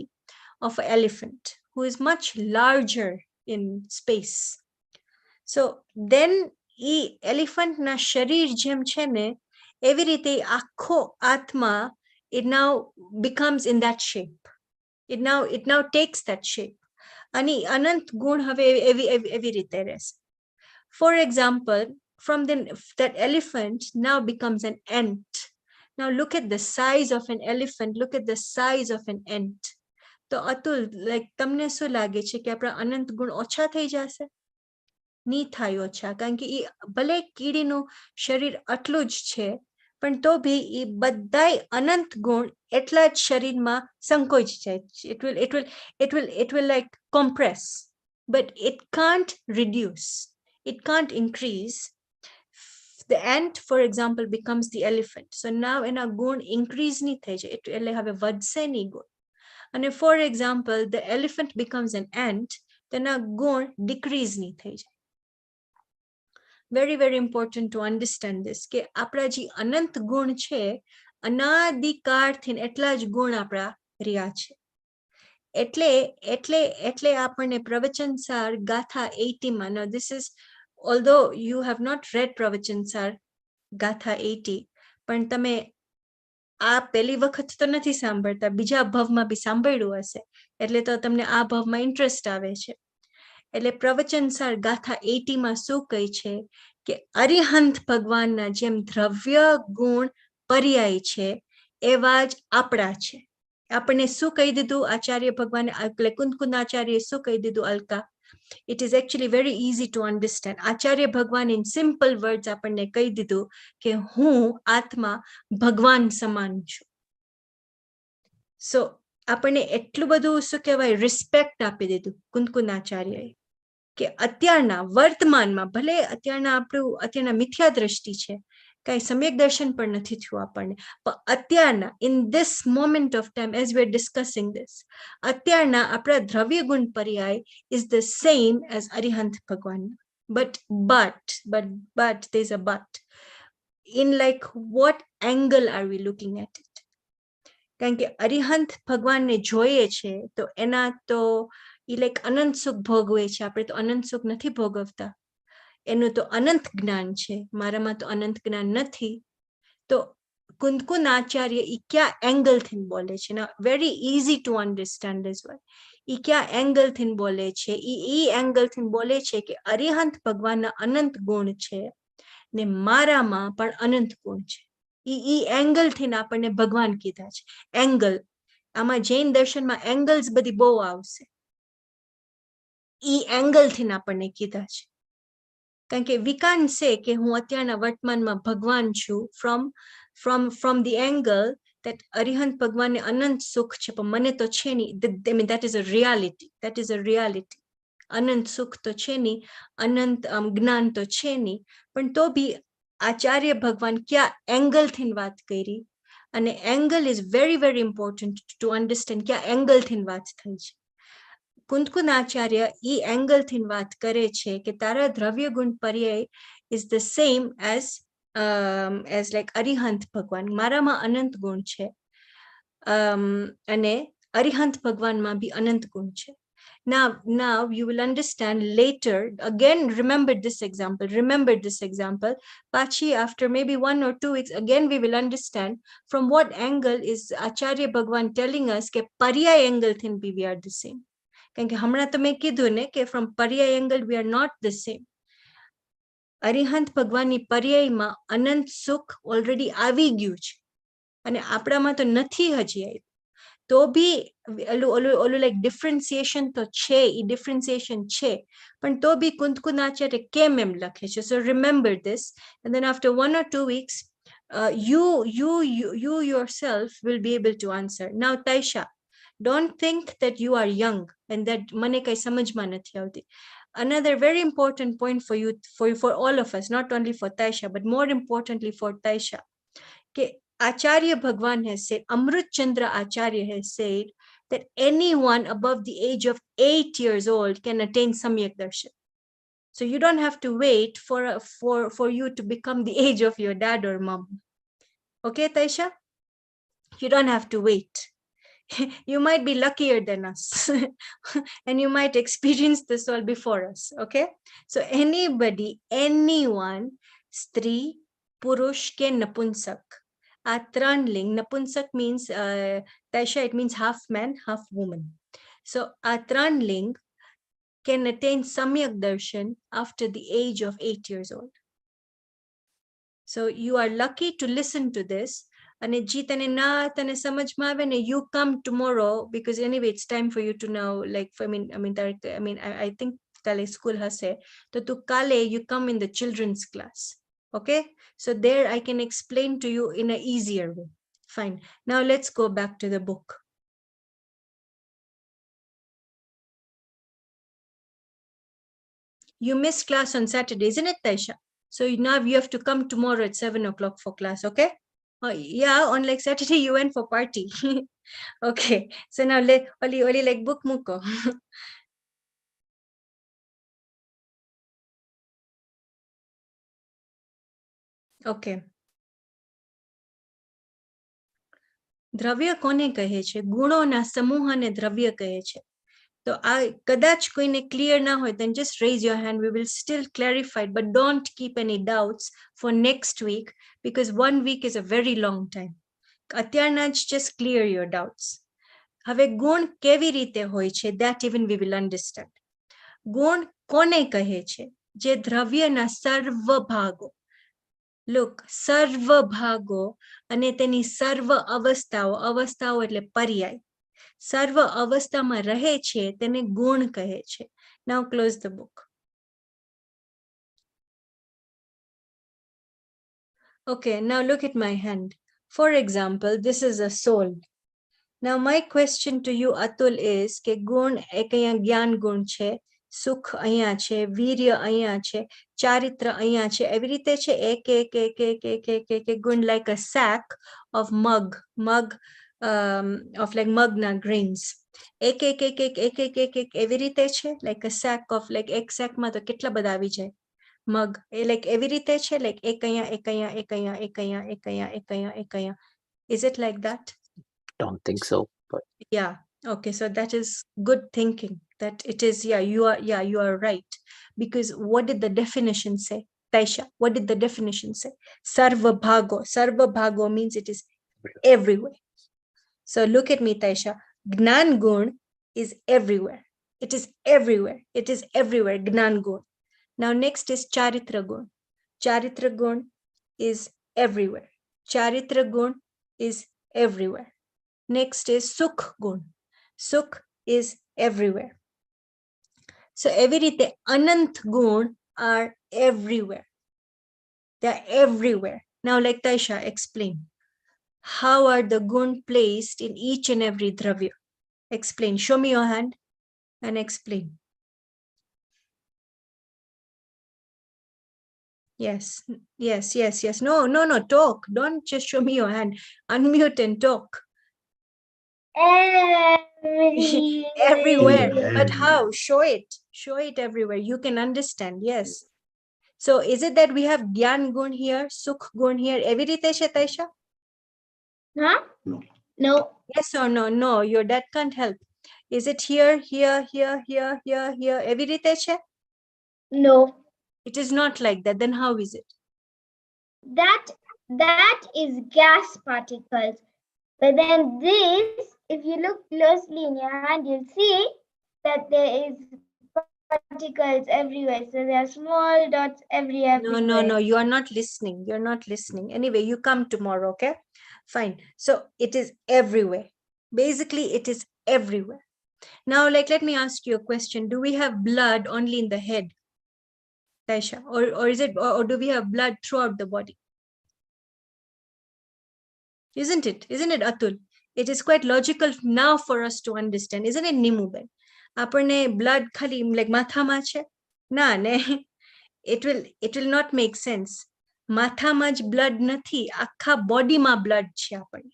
of an elephant who is much larger in space. So then e elephant na sharir jem છે ને એવી રીતે આખો આત્મા, it now becomes in that shape. It now takes that shape. અને અનંત ગુણ હવે એવી રીતે રહેશે. For example, from that elephant now becomes an ant. Now look at the size of an elephant. Look at the size of an ant. તો Atul, like તમને શું લાગે છે કે આપણા અનંત ગુણ ઓછા થઈ જશે? નહીં થાય ઓછા, કારણ કે એ ભલે કીડીનું શરીર આટલું જ છે, પણ તો ભી એ બધાય અનંત ગુણ એટલા જ શરીરમાં સંકોચ જાય. It will like compress, but it can't reduce, it can't increase. The ant, for example, becomes the elephant. So now એના ગુણ increase નહીં થઈ જાય, એટલે હવે વધશે નહીં ગુણ. And for example, the elephant becomes an ant, then a gun decrease nahi thai jay. Very, very important to understand this. Ke apna ji anant gun che, anadikar thin etla જ ગુણ આપણા રહ્યા છે. એટલે આપણને પ્રવચનસાર ગાથા 80 માં, now this is, although you have not read પ્રવચનસાર ગાથા 80, પણ તમે આ પહેલી વખત તો નથી સાંભળતા, બીજા ભાવમાં બી સાંભળ્યું હશે, એટલે તો તમને આ ભાવમાં ઇન્ટરેસ્ટ આવે છે. એટલે પ્રવચનસાર ગાથા 80 માં શું કહે છે કે અરિહંત ભગવાનના જેમ દ્રવ્ય ગુણ પર્યાય છે એવા જ આપણા છે. આપણને શું કહી દીધું આચાર્ય ભગવાને, એટલે કુંદકુંદ આચાર્ય શું કહી દીધું Alka? It is actually very easy to understand. Acharya ભગવાન in simple words આપણને કહી દીધું કે હું આત્મા ભગવાન સમાન છું. સો આપણને એટલું બધું શું કહેવાય રિસ્પેક્ટ આપી દીધું કુંદકુંદ આચાર્યએ કે અત્યારના વર્તમાનમાં ભલે અત્યારના મિથ્યા દ્રષ્ટિ છે, કઈ સમ્યક દર્શન પણ નથી થયું આપણને, પણ અત્યારના in this moment of time as we are discussing this, અત્યારના આપણા દ્રવ્ય ગુણ પર્યાય is the same as Arihant ભગવાન. but there's a but. In like what angle are we looking at it? કારણ કે અરિહંત ભગવાનને જોઈએ છે તો એના તો એ લાઈક અનંત સુખ ભોગવે છે, આપણે તો અનંત સુખ નથી ભોગવતા. એનું તો અનંત જ્ઞાન છે, મારામાં તો અનંત જ્ઞાન નથી. તો કુંદકુંદ આચાર્ય ઈ ક્યા એંગલ થી બોલે છે? ના very easy to understand this one. ઈ ક્યા એંગલ થી બોલે છે? ઈ એંગલ થી બોલે છે કે અરિહંત ભગવાનના અનંત ગુણ છે ને મારામાં પણ અનંત ગુણ છે. ઈ એંગલ થી આપણને ભગવાન કીધા છે. એંગલ આમાં જૈન દર્શનમાં એંગલ્સ બધી બહુ આવશે. ઈ એંગલ થી આપણને કીધા છે. કારણ કે we can't say કે હું અત્યારના વર્તમાનમાં ભગવાન છું from the angle that Arihant ભગવાનને અનંત સુખ છે પણ મને તો છે નહીં. I mean that is a reality. અનંત સુખ તો છે નહીં, અનંત જ્ઞાન તો છે નહીં, પણ તો બી આચાર્ય ભગવાન ક્યા એંગલ થી વાત કરી, અને angle is very very important to understand ક્યા એંગલ થી વાત થઈ છે. કુંદકુંદ આચાર્ય ઈ એંગલ થી વાત કરે છે કે તારા દ્રવ્ય ગુણ પર્યાય is the same as like Arihant ભગવાન. મારામાં અનંત ગુણ છે અને અરિહંત ભગવાનમાં બી અનંત ગુણ છે. Now you will understand later. Again, remember this example. Pachi, after maybe 1 or 2 weeks, again we will understand from what angle is Acharya Bhagwan telling us ke paryay angle thin we are the same. કારણ કે હમણાં તો મેં કીધું ને કે from paryay angle we are not the same. Arihant ભગવાનની પર્યાયમાં અનંત સુખ ઓલરેડી આવી ગયું છે અને આપણામાં તો નથી હજી આવ્યું. તો બી ઓલું લાઈક ડિફરન્સિએશન તો છે, ઈ ડિફરન્સિએશન છે, પણ તો બી કુંદકુંદ આચાર્ય કેમ એમ લખે છે? So remember this, and then after 1 or 2 weeks you yourself will be able to answer. Now Taisha, don't think that you are young and that મને કઈ સમજમાં નથી આવતી. Another very important point for you, for all of us, not only for Taisha but more importantly for Taisha, ke Acharya Bhagwan has said, Amrut Chandra Acharya has said that anyone above the age of 8 years old can attain Samyak Darshan. So you don't have to wait for you to become the age of your dad or mom. Okay, Taisha? You don't have to wait. You might be luckier than us and you might experience this all before us. Okay? So anybody, anyone, Stri, Purush ke Napunsak. Atran ling, Napunsak means, Taisha, it means half man, half woman. So Atran ling can attain Samyak Darshan after the age of 8 years old. So you are lucky to listen to this. And tane samajhma ave ne, you come tomorrow, because anyway it's time for you to know, like I think kale school hase, to tu kale you come in the children's class. Okay, so there I can explain to you in an easier way. Fine. Now let's go back to the book. You missed class on Saturday, isn't it, Taisha? So now you have to come tomorrow at 7 o'clock for class. Okay? Yeah, on like Saturday you went for party. Okay, so now only like book muko. Okay. દ્રવ્ય કોને કહે છે? ગુણોના સમૂહને દ્રવ્ય કહે છે. તો તો આ કદાચ કોઈને ક્લિયર ના હોય then just raise your hand, we will still clarify it, but don't keep any doubts for next week because 1 week is a very long time. અત્યારના જ just clear your doubts. હવે ગુણ કેવી રીતે હોય છે that even we will understand. ગુણ કોને કહે છે? જે દ્રવ્યના સર્વ ભાગો, look, સર્વ ભાગો અને તેની સર્વ અવસ્થાઓ, અવસ્થાઓ એટલે પર્યાય, સર્વ અવસ્થામાં રહે છે તેને ગુણ કહે છે. Now close the book. Okay, now look at my hand. For example, this is a soul. Now my question to you, Atul, is કે ગુણ એક અહીંયા જ્ઞાન ગુણ છે, સુખ અહીંયા છે, વીર્ય અહીંયા છે, ચારિત્ર અહીંયા છે, એવી રીતે છે એક એક એક એક એક એક એક એક ગુણ like a sack of mug of like mugna grains. એક એક એક એક એક એક એક એક એવી રીતે છે like a sack of like એક sack માં તો કેટલા બધા આવી જાય mug એ like એવી રીતે છે like એક અહીંયા એક અહીંયા એક અહીંયા એક અહીંયા એક અહીંયા એક અહીંયા એક અહીંયા. Is it like that? Don't think so, but Yeah. Okay, so that is good thinking. That it is, you are right. Because what did the definition say? Taisha, what did the definition say? Sarva bhago. Sarva bhago means it is everywhere. So look at me, Taisha. Gnan gun is everywhere. It is everywhere. It is everywhere. Gnan gun. Now next is charitra gun. Charitra gun is everywhere. Charitra gun is everywhere. Next is sukh gun. Sukh is everywhere. So every રીતે anant gun are everywhere. They are everywhere. Now like Taisha, explain. How are the gun placed in each and every dravya? Explain. Show me your hand and explain. Yes, yes, yes, yes. No, no, no, talk. Don't just show me your hand. Unmute and talk. Everywhere. But how? Show it. Show it everywhere. You can understand. Yes. So is it that we have Gyan gun here, Sukh gun here? Every રીતે છે, Taisha? Huh? No. Yes or no? No, your dad can't help. Is it here, here, here, here, here, here? Every રીતે છે? No. It is not like that. Then how is it? That is gas particles. But then this, if you look closely in your hand, you'll see that there is particles everywhere. So there are small dots everywhere. No, no, no, you are not listening. You're not listening. Anyway, you come tomorrow, okay? Fine. So it is everywhere. Basically, it is everywhere. Now, like, let me ask you a question. Do we have blood only in the head, Taisha? Or is it, or do we have blood throughout the body? Isn't it? Isn't it, Atul? It is quite logical now for us to understand. Isn't it, Nimuben? આપણને blood ખાલી like માથામાં છે? ના ને, it will not make sense. માથામાં જ blood નથી, આખા બોડીમાં blood છે આપણને.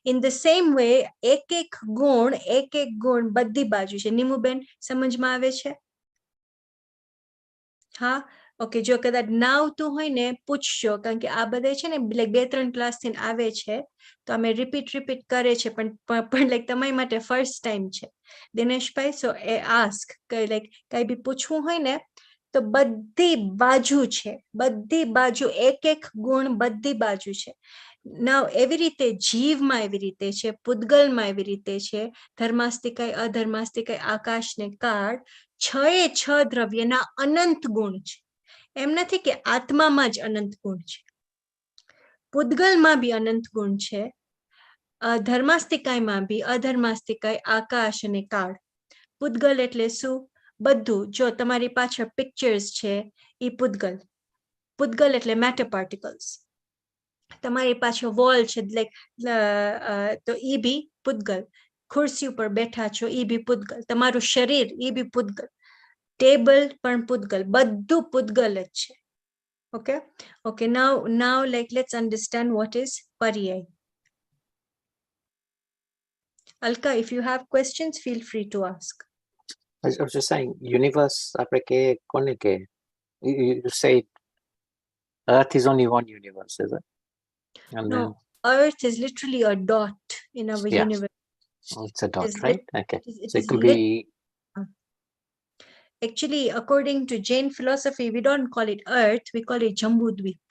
In the same way, એક ગુણ બધી બાજુ છે. નિમુબેન, સમજમાં આવે છે? હા, ઓકે. જો કદાચ ના આવતું હોય ને પૂછજો, કારણ કે આ બધા છે ને like 2-3 ક્લાસ થી આવે છે, તો અમે રિપીટ કરે છે, પણ like તમારી માટે ફર્સ્ટ ટાઈમ છે દિનેશભાઈ. સો એ આસ્ક like કઈ બી પૂછવું હોય ને તો બધી બાજુ છે, બધી બાજુ એક ગુણ બધી બાજુ છે. ના એવી રીતે જીવમાં એવી રીતે છે, પૂતગલમાં એવી રીતે છે, ધર્માસ્તિકાય અધર્માસ્તિકાય આકાશ ને કાળ, 6 દ્રવ્યના અનંત ગુણ છે. એમ નથી કે આત્મામાં જ અનંત ગુણ છે, પૂતગલમાં બી અનંત ગુણ છે, ધર્માસ્તિકાયમાં બી, અધર્માસ્તિકાય આકાશ અને કાળ. પૂતગલ એટલે શું? બધું. જો તમારી પાછળ પિક્ચર્સ છે એ પૂતગલ. પૂતગલ એટલે મેટર પાર્ટિકલ્સ. તમારી પાછળ વોલ છે લાઈક તો ઈ બી પૂતગલ. ખુરશી ઉપર બેઠા છો ઈ બી પૂતગલ. તમારું શરીર ઈ બી પૂતગલ. ટેબલ પણ પૂતગલ. બધું પૂતગલ જ છે. Okay, okay. Now like let's understand what is Pariyai. Alka, if you have questions, feel free to ask. I was just saying, universe, આપણે કે કોને કે? You say Earth is only one universe, is it? And No, Earth is literally a dot in our Yeah. universe. Oh, it's a dot, Is right? Okay. it So it is could lit. be, Actually, according to Jain philosophy, we don't call it Earth, we call it Jambudvip.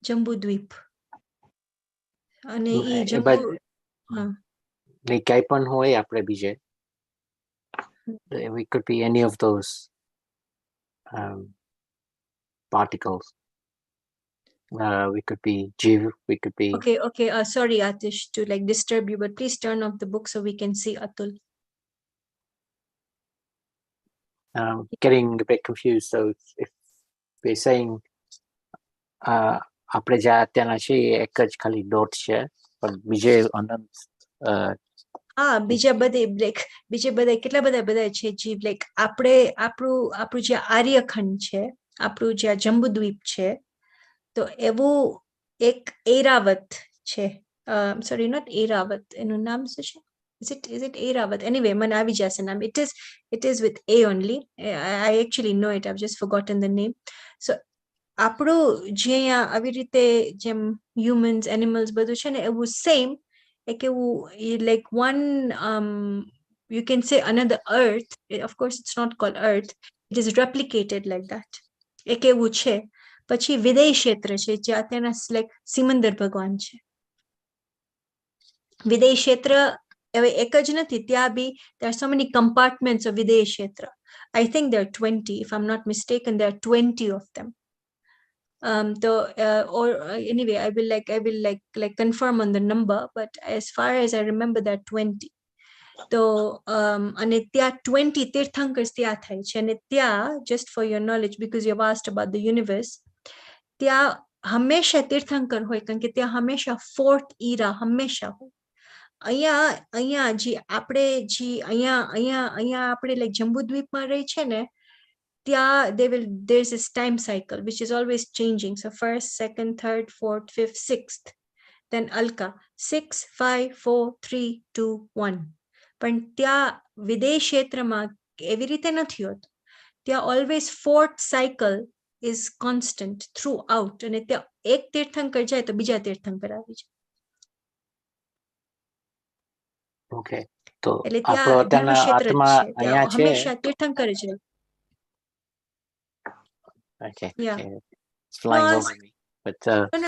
Jambudvip. અને ઈ but Jammu હા નહીં કાંઈ પણ હોય આપણે બીજે. We could be any of those particles. We could be Jiv, we could be okay, sorry Atish to like disturb you, but please turn off the book so we can see Atul. getting a bit confused. So if we're saying આપણે જ્યાં અત્યારના છીએ એક જ ખાલી dot છે, પણ બીજે અનંત બીજા બધા કેટલા બધા છે જીવ, લાઈક આપણું જે આર્યખંડ છે, આપણું જે જંબુદ્વીપ છે, તો એવું એક એરાવત છે. સોરી, નોટ એરાવત, એનું નામ શું છે? Is it Airavat? Anyway, મને આવી જશે નામ. It is with A only. I actually know it. I've just forgotten the name. So આપણું જે અહીંયા આવી રીતે જેમ humans, animals બધું છે ને, એવું same એક એવું like one you can say another earth. Of course it's not called earth, it is replicated like that. એક એવું છે. પછી વિદેય ક્ષેત્ર છે જે અત્યારના like સિમંદર ભગવાન છે. વિદેય ક્ષેત્ર હવે એક જ નથી, ત્યાં બી there are so many compartments of વિદેય ક્ષેત્ર. I think there are 20, if I'm not mistaken, there are 20 of them. Anyway, I will like confirm on the number, but as far as I remember, there are 20. તો અને ત્યાં 20 તીર્થંકર્સ ત્યાં થાય છે. અને ત્યાં, just for your knowledge, because you've asked about the universe, ત્યાં હંમેશા તીર્થંકર હોય, કારણ કે ત્યાં હંમેશા fourth era હંમેશા હોય. અહીંયા જે આપણે like જંબુદ્વીપમાં રહી છે ને, ત્યાં there's this time cycle which is always changing. So first, second, third, fourth, fifth, sixth, then Alka 6, 5, 4, 3, 2, 1. પણ ત્યાં વિદેય ક્ષેત્રમાં એવી રીતે નથી હોતું. ત્યાં always fourth cycle is constant throughout. અને ત્યાં એક તીર્થંકર જાય તો બીજા તીર્થંકર આવી જાય. Okay. તો એટલે આપણો ત્યાં અત્યારના ધર્મક્ષેત્ર આત્મા છે, ત્યાં અહીંયા છે. હંમેશા તીર્થંકર જ રહે. Okay. Yeah. Okay. It's flying No, over me. But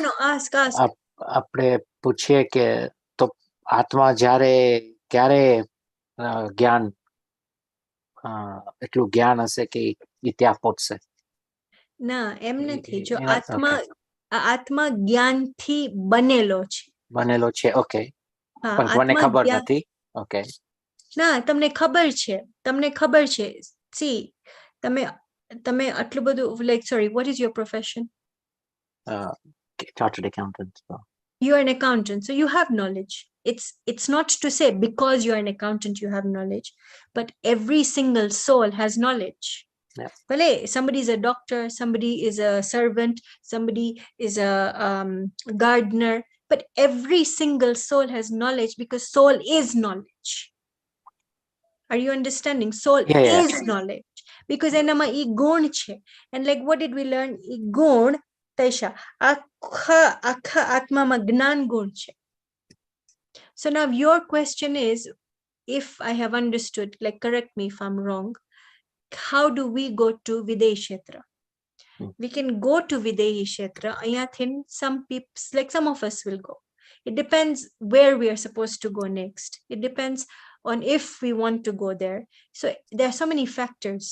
No, ask. આપણે પૂછીએ કે તો આત્મા ક્યારે જ્ઞાન એટલું જ્ઞાન હશે કે ઈ ત્યાં પહોંચશે? ના, એમ નથી. જો Okay. આત્મા જ્ઞાનથી બનેલો છે. બનેલો છે. ઓકે. હા, પણ કોને આત્મા ખબર જ્ઞાન- નથી. ઓકે. ના, તમને ખબર છે. સી, તમે આટલું બધું like, sorry, what is your profession? Chartered accountant. So. You are an accountant, so you have knowledge. It's not to say because you're an accountant you have knowledge, but every single soul has knowledge. Yeah. Well, somebody is a doctor, somebody is a servant, somebody is a gardener, but every single soul has knowledge because soul is knowledge. Are you understanding? Soul Yeah. is knowledge because enama e gun che. And like, what did we learn? E gun taisha akha atma ma gnan gun che. So now your question is, if I have understood, like, correct me if I'm wrong, how do we go to Videhi Kshetra? We can go to Videhi Kshetra. I think some people, like some of us will go. It depends where we are supposed to go next. It depends on if we want to go there. So there are so many factors.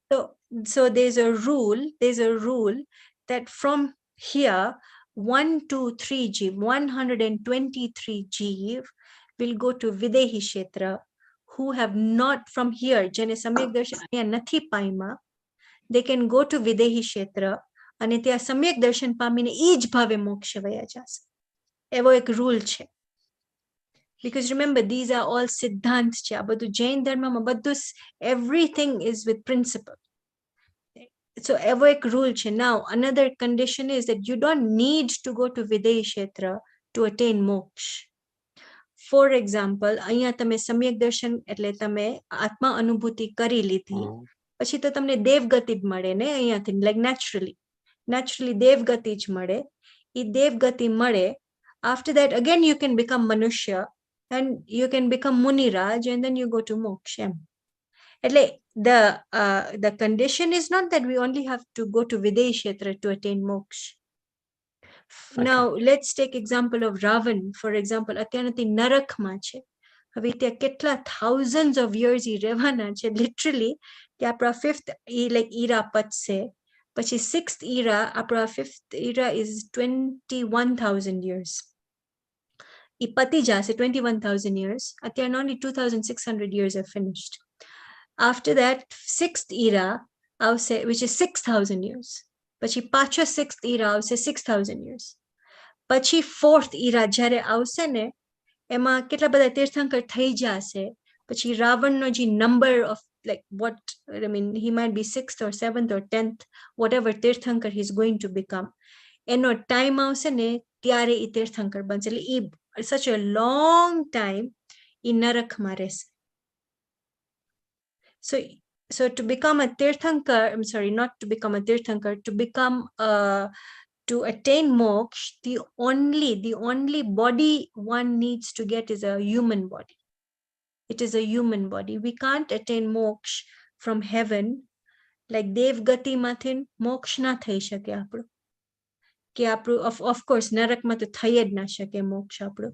So there's a rule that from here, 123 Jeev, 123 Jeev will go to Videhi Kshetra, who have not from here, jene samyak darshan aya nathi paima, they can go to Videhi Kshetra અને ત્યાં સમ્યક દર્શન પામીને ઈ જ ભાવે મોક્ષ વયા જશે. એવો એક રૂલ છે. Because remember, these are all સિદ્ધાંત છે. આ બધું જૈન ધર્મમાં બધું, everything is with principle. So એવો એક રૂલ છે. Now another condition is that you don't need to go to Videhi Kshetra to attain moksha. For example, અહીંયા તમે સમ્યક દર્શન એટલે તમે આત્મા અનુભૂતિ કરી લીધી, પછી તો તમને દેવગતિ જ મળે ને અહીંયાથી, like naturally દેવગતિ જ મળે. ઈ દેવગતિ મળે. After that, again, you can become Manusya and you can become Muni Raj, and then you go to moksha. The condition is not that we only have to go to Videhi Kshetra to attain moksha. Now let's take example of Ravan. For example, અત્યારે તે નરકમાં છે. હવે ત્યાં કેટલા thousands of years ઈ રહેવાના છે. Literally, કે આપણા fifth era પતશે. પછી sixth era, આપણા fifth era is 21,000 years. ઈ પતી જશે 21,000 years. અત્યારે only 2,600 years are finished. After that, sixth era આવશે, which is 6,000 years. પછી પાછો sixth era આવશે 6,000 years. પછી fourth era જ્યારે આવશે ને, એમાં કેટલા બધા તીર્થંકર થઈ જશે. પછી રાવણનો જે number of like what, I mean, he might be 6th or 7th or 10th, whatever tirthankara he's going to become. એનો time આવશે ને, ત્યારે ઈ તીર્થંકર બનશે. એટલે ઈ such a long time ઈ નરકમાં રહેશે. So to become a tirthankar, I'm sorry, not to become a tirthankar, to become to attain moksha, the only body one needs to get is a human body. It is a human body. We can't attain moksha from heaven. Like Dev Gati mathin moksha na thai shake apro. Ke apro of course narak ma to thai જ ના શકે moksha apro.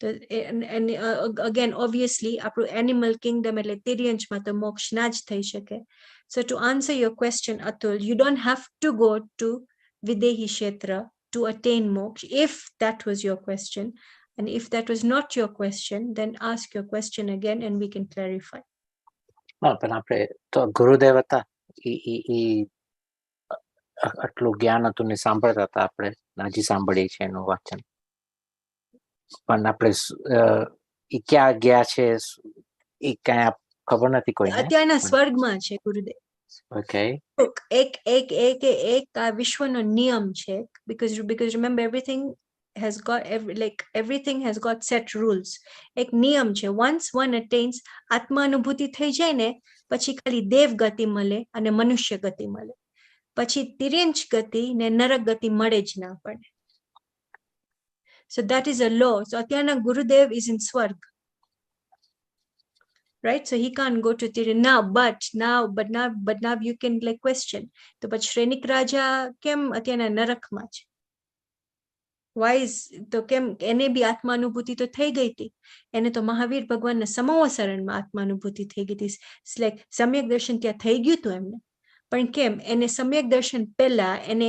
And again, obviously, આપણું animal kingdom એટલે તિર્યંશમાં તો મોક્ષ ના જ થઈ શકે. So to answer your question, Atul, you don't have to go to Videhi Kshetra to attain moksha, if that was your question. And if that was not your question, then ask your question again and we can clarify. પણ આપણે તો ગુરુદેવ હતા, આટલું જ્ઞાન હતું ને સાંભળતા હતા, આપણે હજી સાંભળીએ છીએ એનું વાંચન. પણ આપણે ઈ ક્યાં ગયા છે ઈ કાંઈ ખબર નથી કોઈને. અત્યારના સ્વર્ગમાં છે ગુરુદેવ. Okay. એક આ વિશ્વનો નિયમ છે, because remember everything has got everything has got set rules. એક નિયમ છે, once one attains આત્મા અનુભૂતિ થઈ જાય ને, પછી ખાલી દેવ ગતિ મળે અને મનુષ્ય ગતિ મળે. પછી તિર્યંશ ગતિ ને નરક ગતિ મળે જ ના પડે. So that is a law. So Atyana Gurudev is in Swarg, right? So he can't go to Tiryan now, but now you can like question. So but Shrenik Raja kem Atyana Narakma છે? Why is તો કેમ એને બી આત્માનુભૂતિ તો થઈ ગઈ હતી. એને તો મહાવીર ભગવાનના સમોસરણમાં આત્માનુભૂતિ થઈ ગઈ હતી. It's like સમ્યક દર્શન ત્યાં થઈ ગયું હતું એમને. પણ કેમ એને સમ્યક દર્શન પહેલા એને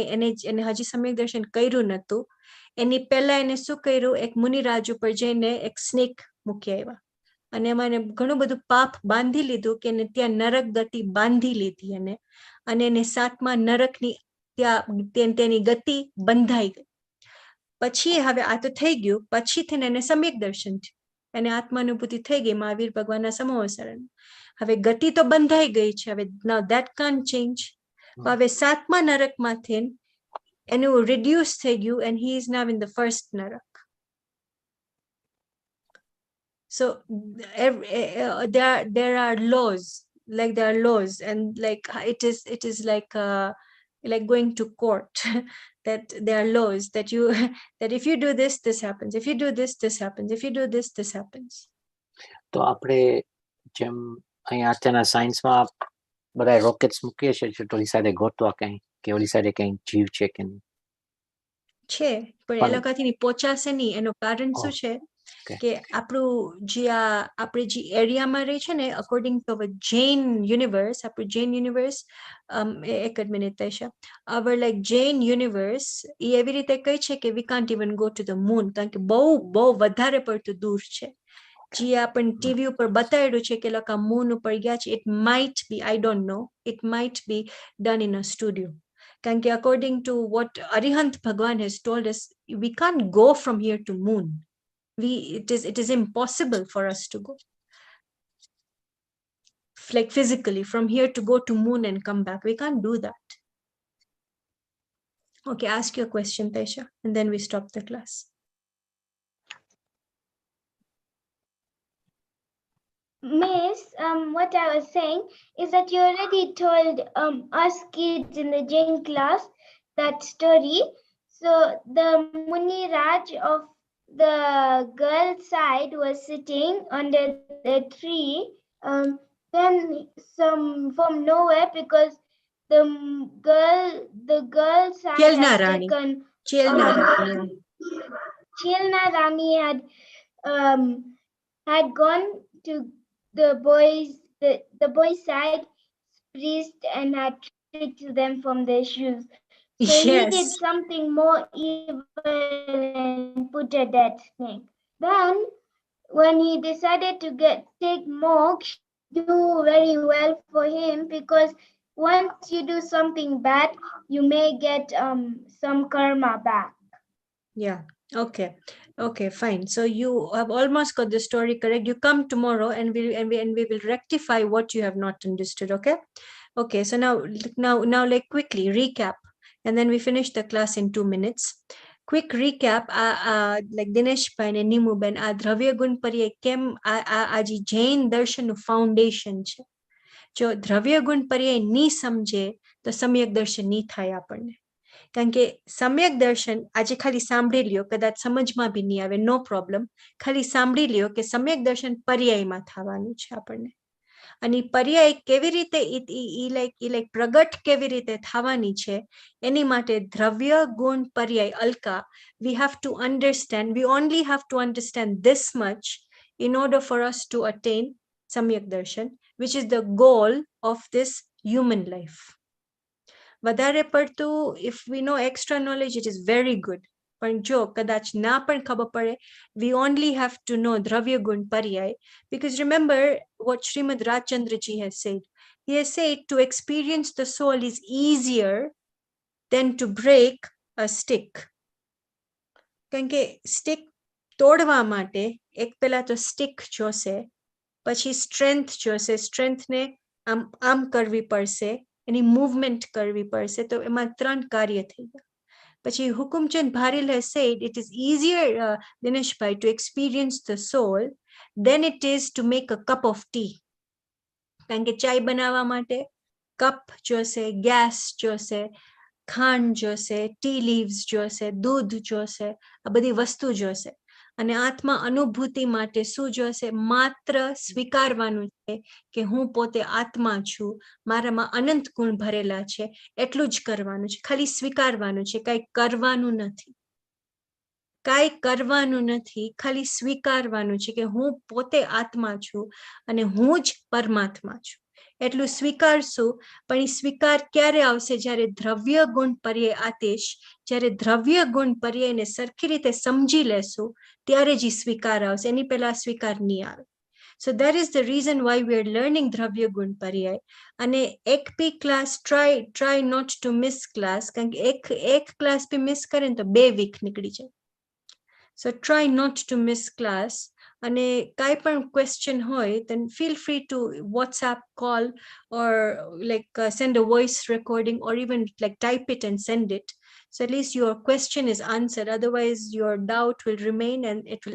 હજી સમ્યક દર્શન કર્યું નતું. એની પહેલા એને શું કર્યું, એક મુનિરાજ ઉપર જઈને એક સ્નેક મૂકી આવ્યા અને એમાં એને ઘણું બધું પાપ બાંધી લીધું કે એને ત્યાં નરક ગતિ બાંધી લીધી એને, અને એને સાતમા નરકની ત્યાં તેની ગતિ બંધાઈ ગઈ. પછી હવે આ તો થઈ ગયું, પછી થઈને એને સમ્યક દર્શન થયું, એને આત્માનુભૂતિ થઈ ગઈ મહાવીર ભગવાનના સમોસરણ. હવે ગતિ તો બંધાઈ ગઈ છે, હવે now that can't change. હવે સાતમા નરકમાંથી એનું reduce થઈ ગયું and he is now in the first narak. So there are laws, like there are laws, and like it is like going to court. That there are laws that that if you do this, this happens. If you do this, this happens. If you do this, this happens. તો આપણે જેમ અહીંયા અત્યારના સાયન્સમાં બધા rockets મૂકીએ છીએ, તો ઓલી સાઈડે ગોતવા કંઈ કે ઓલી સાઈડે કંઈ જીવ છે કે નહીં છે, પણ એ લોકોથી પહોંચાશે નહીં. એનું કારણ શું છે કે આપણું જે આપણે જે એરિયામાં રહી છે ને, according to our Jain universe, આપણું જૈન યુનિવર્સ, એક જ મિનિટ તૈશા, અવર લાઈક જૈન યુનિવર્સ એ એવી રીતે કહે છે કે we can't even go to the moon, કારણ કે બહુ વધારે પડતું દૂર છે. જે આપણને ટીવી ઉપર બતાવેલું છે કે લોકો મૂન ઉપર ગયા છે, it might be, I don't know, it might be done in a studio. કારણ કે according to what Arihant Bhagwan has told us, we can't go from here to moon. It is impossible for us to go, like physically from here to go to moon and come back. We can't do that. Okay, ask your question, Taisha, and then we stop the class. Miss, what I was saying is that you already told us kids in the Jain class that story. So the Muni Raj of the girl side was sitting under the tree. Then from nowhere, because the girl side Chelna had Rani. taken Chelna Rani. Chelna Rani had gone to the boys' side priest and had tricked them from their shoes. So he did Yes. something more evil and put a dead snake. Then when he decided to take moksha, do very well for him, because once you do something bad, you may get some karma back. Yeah. Okay. Okay, fine. So you have almost got the story correct. You come tomorrow and we will rectify what you have not understood. Okay. Okay. So now like quickly recap, and then we finish the class in 2 minutes. Quick recap. Like Dinesh Bhai and Nimu Ben, આ દ્રવ્ય ગુણ પર્યાય કેમ આ જે Jain દર્શનનું foundation છે. જો દ્રવ્ય ગુણ પર્યાય ની સમજે તો સમ્યક દર્શન ની થાય આપણને. કારણ કે સમ્યક દર્શન આજે ખાલી સાંભળી લ્યો, કદાચ સમજમાં બી નહીં આવે, નો પ્રોબ્લેમ. ખાલી સાંભળી લ્યો કે સમ્યક દર્શન પર્યાયમાં થવાનું છે આપણને. અને પર્યાય કેવી રીતે લાઈક પ્રગટ કેવી રીતે થવાની છે એની માટે દ્રવ્ય ગુણ પર્યાય Alka, we have to understand, we only have to understand this much in order for us to attain samyak darshan, which is the goal of this human life. વધારે પડતું if we know extra knowledge, it is very good. પણ જો કદાચ ના પણ ખબર પડે, we only have to know દ્રવ્ય ગુણ પર્યાય, because remember what Srimad Rajchandraji has said. He has said to experience the soul is easier than to break a stick. કારણ કે stick તોડવા માટે એક પેલા તો stick જોશે, પછી strength જોશે, strength ને આમ કરવી પડશે, એની movement કરવી પડશે, તો એમાં 3 કાર્ય થઈ ગયા. પછી હુકુમચંદ Bharel has said it is easier, Dinesh Bhai, to experience the soul than it is to make a cup of tea. કારણ કે ચાય બનાવવા માટે કપ જોશે, ગેસ જોશે, ખાંડ જોશે, tea leaves જોશે, દૂધ જોશે, આ બધી વસ્તુ જોશે. અને આત્મા અનુભૂતિ માટે શું જોશે? માત્ર સ્વીકારવાનું છે કે હું પોતે આત્મા છું, મારામાં અનંત ગુણ ભરેલા છે, એટલું જ કરવાનું છે. ખાલી સ્વીકારવાનું છે, કાંઈ કરવાનું નથી. કાંઈ કરવાનું નથી, ખાલી સ્વીકારવાનું છે કે હું પોતે આત્મા છું અને હું જ પરમાત્મા છું. એટલું સ્વીકારશું. પણ એ સ્વીકાર ક્યારે આવશે? જ્યારે દ્રવ્ય ગુણ પર્યાય આદેશ, જ્યારે દ્રવ્ય ગુણ પર્યાયને સરખી રીતે સમજી લેશું ત્યારે જ સ્વીકાર આવશે, એની પહેલા સ્વીકાર નહીં આવે. So that is the reason why we are learning દ્રવ્ય ગુણ પર્યાય. અને એક બી class try not to miss class, કારણ કે એક ક્લાસ બી મિસ કરે ને તો 2 વીક નીકળી જાય. So try not to miss class. અને કાંઈ પણ question હોય then feel free to WhatsApp, call, or like send a voice recording, or even like type it and send it. So at least your question is answered. Otherwise your doubt will remain and it will